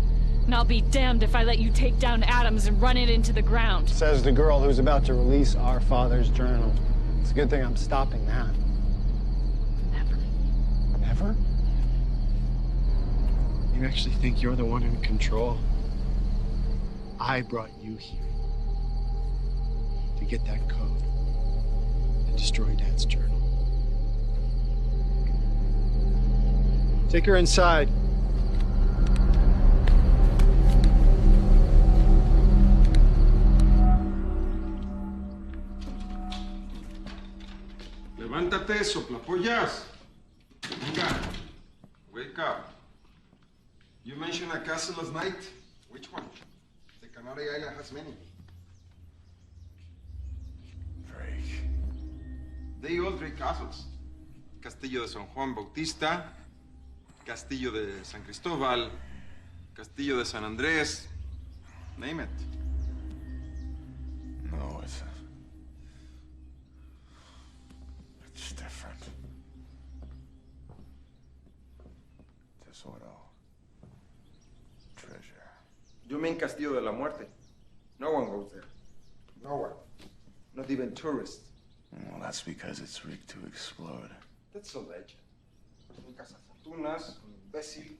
And I'll be damned if I let you take down Adams and run it into the ground. Says the girl who's about to release our father's journal. It's a good thing I'm stopping that. Never. Never? You actually think you're the one in control? I brought you here to get that code and destroy Dad's journal. Take her inside. Levántate, soplapollas. Venga, wake up. You mentioned a castle last night? Which one? The Canary Island has many. Drake. They all Drake castles. Castillo de San Juan Bautista, Castillo de San Cristóbal, Castillo de San Andrés, name it. No, it's different. Tesoro. Treasure. You mean Castillo de la Muerte? No one goes there. No one. Not even tourists. Well, that's because it's rigged to explode. That's a legend. Un cazafortunas, un imbécil,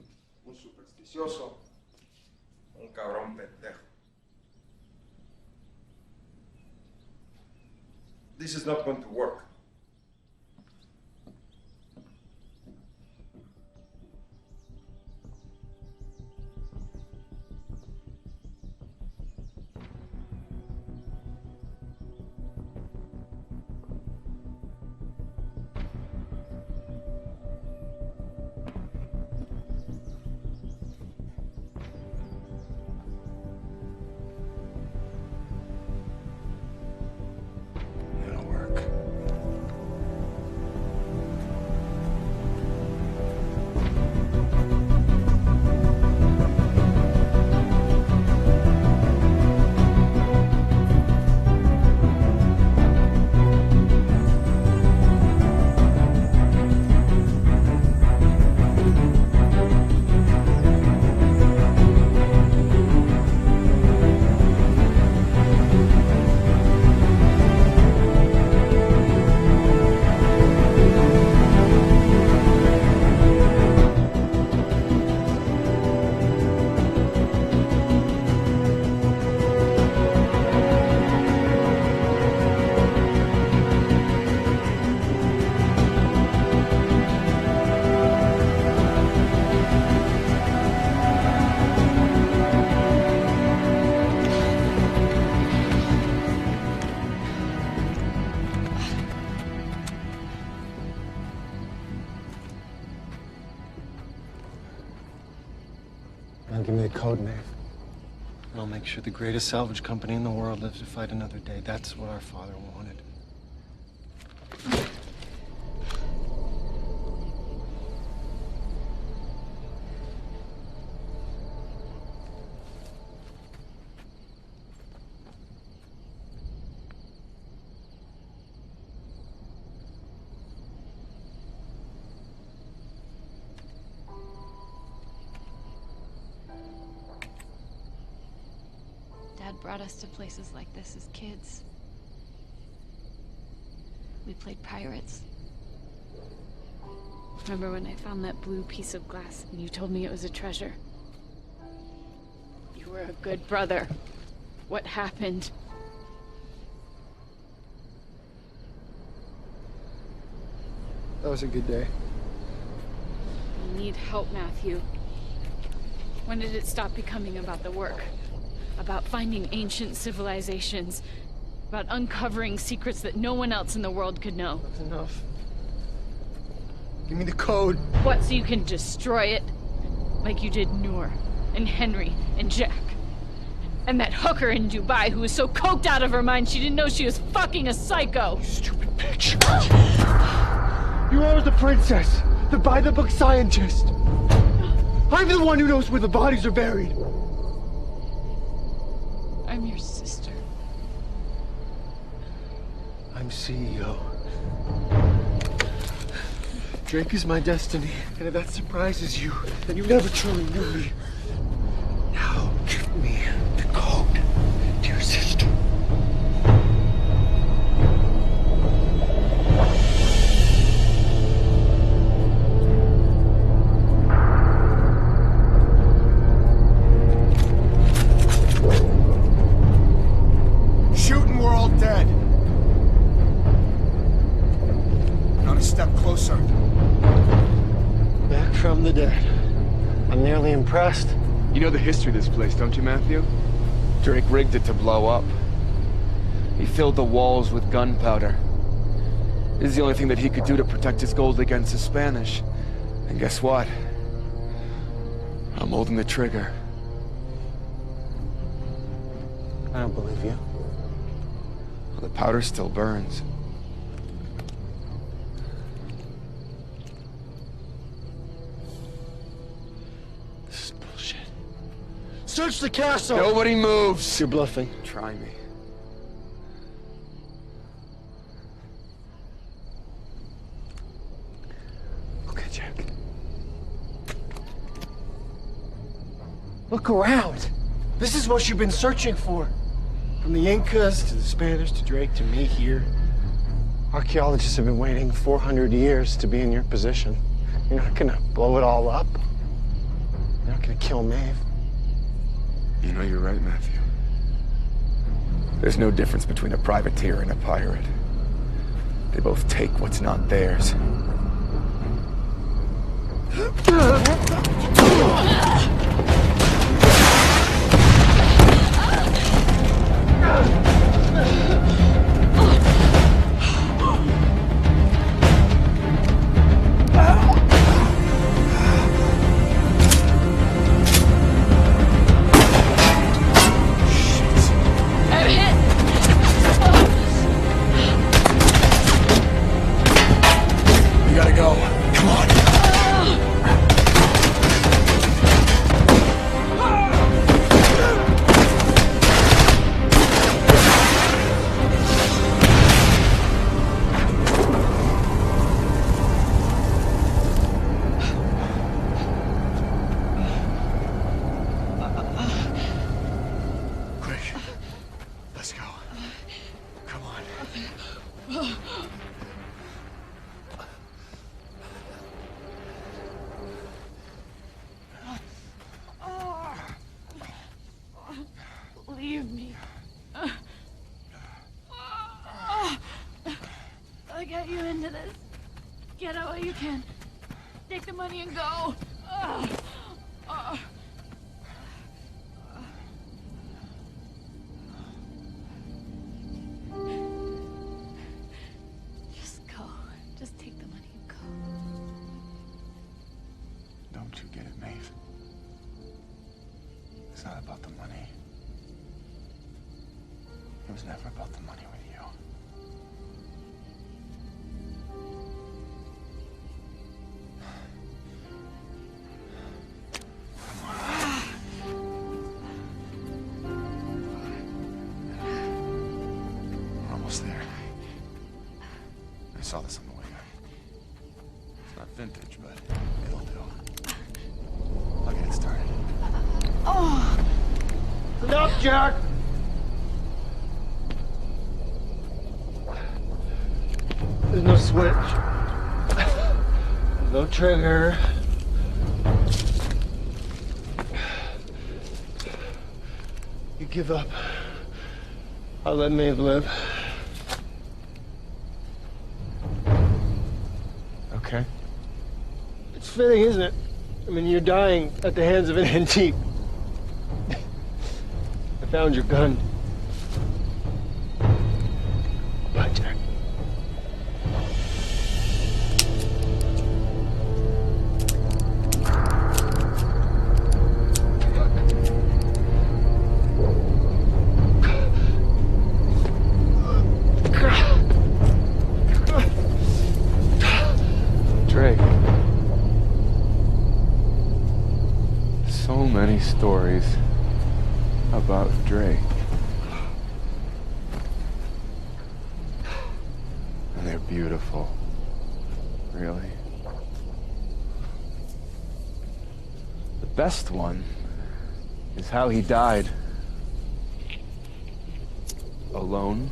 un supersticioso, un cabrón pendejo. This is not going to work. It'll work. me a code, Maeve. And I'll make sure the greatest salvage company in the world lives to fight another day. That's what our father wanted. Dad brought us to places like this as kids. We played pirates. Remember when I found that blue piece of glass and you told me it was a treasure? You were a good brother. What happened? That was a good day. I need help, Matthew. When did it stop becoming about the work? About finding ancient civilizations? About uncovering secrets that no one else in the world could know? That's enough. Give me the code. What, so you can destroy it? Like you did Noor, and Henry, and Jack. And that hooker in Dubai who was so coked out of her mind she didn't know she was fucking a psycho! You stupid bitch. You are the princess, the by-the-book scientist. I'm the one who knows where the bodies are buried. I'm your sister. I'm CEO. Drake is my destiny, and if that surprises you, then you never truly knew me. Now, give me the code to your sister. Shooting, we're all dead. Not a step closer. Back from the dead. I'm nearly impressed. You know the history of this place, don't you, Matthew? Drake rigged it to blow up. He filled the walls with gunpowder. This is the only thing that he could do to protect his gold against the Spanish. And guess what? I'm holding the trigger. I don't believe you. Well, the powder still burns. This is bullshit. Search the castle! Nobody moves! You're bluffing. Try me. Okay, Jack. Look around. This is what you've been searching for. From the Incas to the Spanish to Drake to me here. Archaeologists have been waiting 400 years to be in your position. You're not gonna blow it all up. You're not gonna kill Maeve. You know, you're right, Matthew. There's no difference between a privateer and a pirate. They both take what's not theirs. You gotta go. Come on. Quick. Let's go. Come on. Leave me. I got you into this. Get out while you can. Take the money and go. Just go. Just take the money and go. Don't you get it, Maeve? It's not about the money. It was never about the money with you. We're almost there. I saw this on the way in. It's not vintage, but it'll do. I'll get it started. Oh! Enough, Jack! There's no switch. No trigger. You give up. I'll let Maeve live. Okay. It's fitting, isn't it? I mean, you're dying at the hands of an antique. I found your gun. Bye, Jack. Drake. So many stories about Drake. And they're beautiful. Really. The best one is how he died. Alone,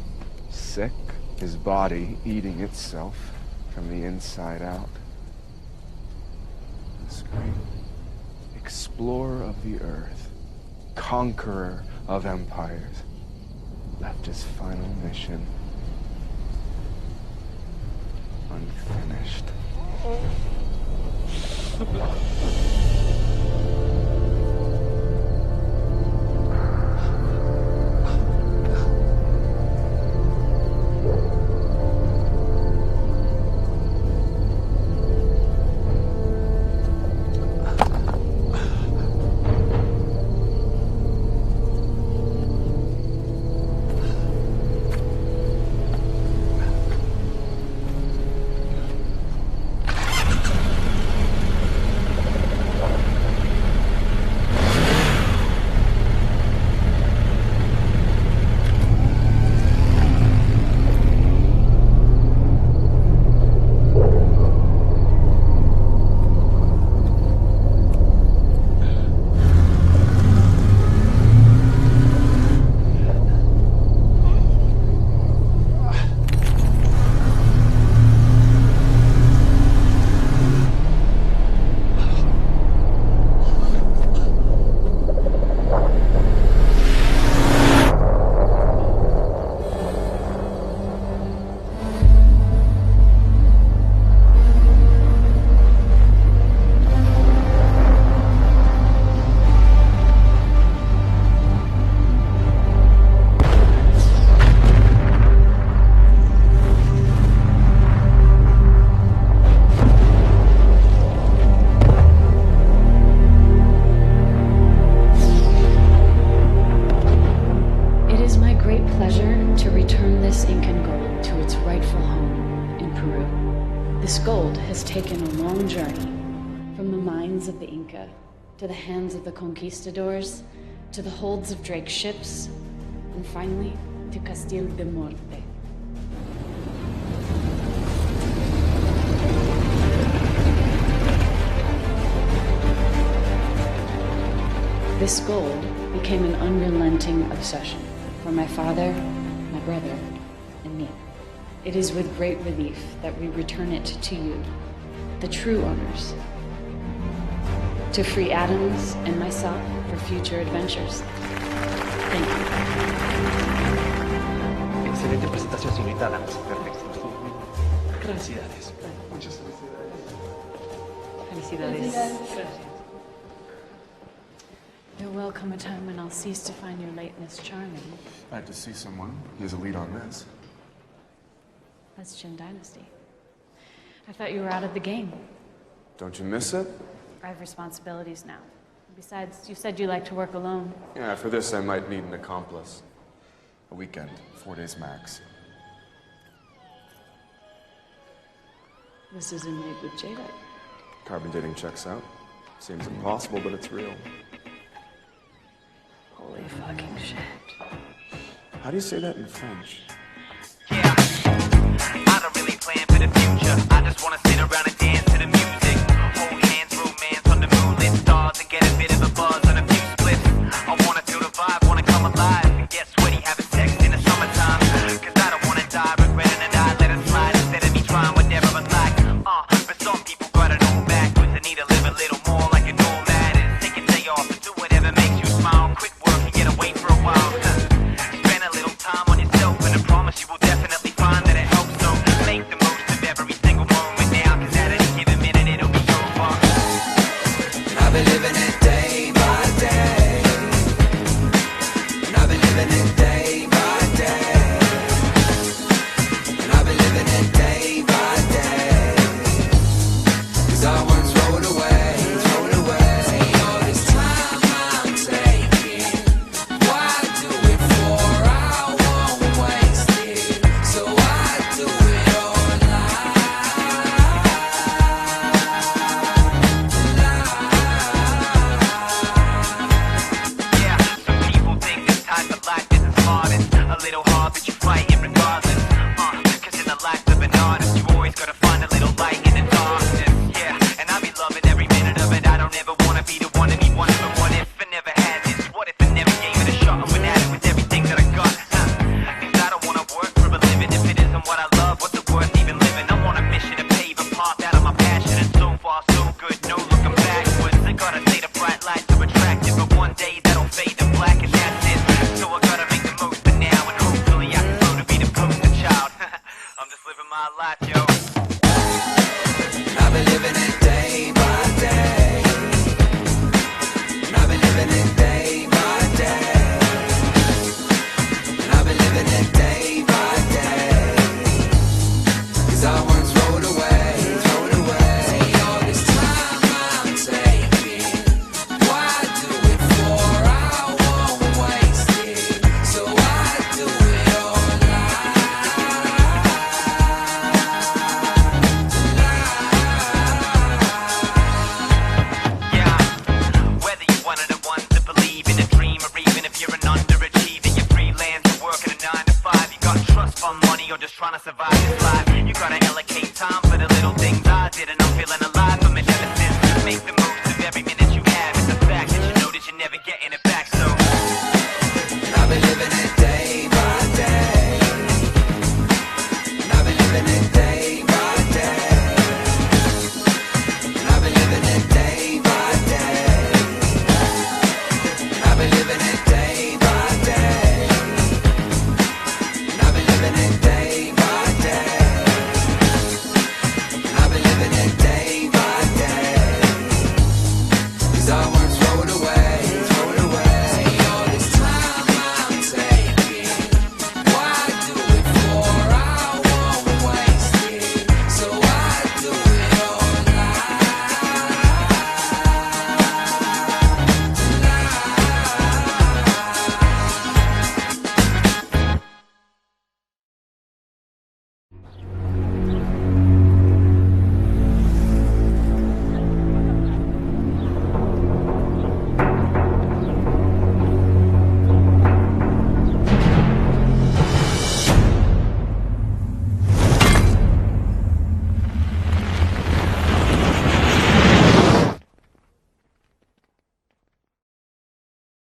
sick, his body eating itself from the inside out. This great explorer of the earth, conqueror of empires, left his final mission unfinished. Taken a long journey from the mines of the Inca to the hands of the conquistadors to the holds of Drake's ships and finally to Castillo de Morte. This gold became an unrelenting obsession for my father, my brother, and me. It is with great relief that we return it to you, the true owners, to free Adams and myself for future adventures. Thank you. Excelente presentación, señorita Adams. Perfecto. Felicidades. Muchas Felicidades. Gracias. There will come a time when I'll cease to find your lateness charming. I had to see someone. He has a lead on this. That's Qin Dynasty. I thought you were out of the game. Don't you miss it? I have responsibilities now. Besides, you said you like to work alone. Yeah, for this I might need an accomplice. A weekend, 4 days max. This isn't made with Jada. Carbon dating checks out. Seems impossible, but it's real. Holy fucking shit. How do you say that in French? I don't really plan for the future. I just wanna sit around and dance to the music. Hold hands, romance on the moonlit stars, and get a bit of a buzz on a few spliffs. I wanna feel the vibe, wanna come alive, and get sweaty, having sex in the summertime. Cause I don't wanna die regretting that I let it slide instead of me trying whatever I like. But some people gotta know backwards. They need to live a little more like a nomad and take a day off and do whatever makes you smile. Quit work and get away for a while. Spend a little time on yourself, and I promise you will definitely find that it helps. So make the most of every single moment now, cause at any given minute it'll be over. And I've been living it day by day. And I've been living it day by day. And I've been living it day by day. Cause I once rolled away. See all this time I'm taking. Why do it for? I won't waste it. So I do it all Yeah, some people think this type of life isn't smartest. A little hard, but you fight it regardless. Cause in the life of an artist, you always gotta find a little light in the darkness. Yeah, and I be loving every minute of it. I don't ever wanna be the one to be one, but what if I never had this? What if I never gave it a shot and went at it with everything that I got? Cause I don't wanna work for a living if it isn't what I love. What's it worth even living? I'm on a mission to pave a path out of my passion, and so far so good, no looking backwards. I gotta say the bright lights are attractive, but one day that'll fade to black and that's it. So I gotta make the most of now, and hopefully I can grow to be the poster child. I'm just living my life, yo. And I've been living it day by day. And I've been living it day by day. And I've been living it day by day. Cause I once rolled away. See all this time I'm taking. Why do it for? I won't waste it. So I do it all Yeah, whether you're one of the ones that believe in a dream, or even if you're an underachiever, you're freelance or working a 9 to 5, you got trust fund money or just trying to survive this life. You gotta allocate time for the little things I did, and I'm feeling alive from it ever since. Make the most of every minute you have. It's a fact that you know that you're never getting it back, so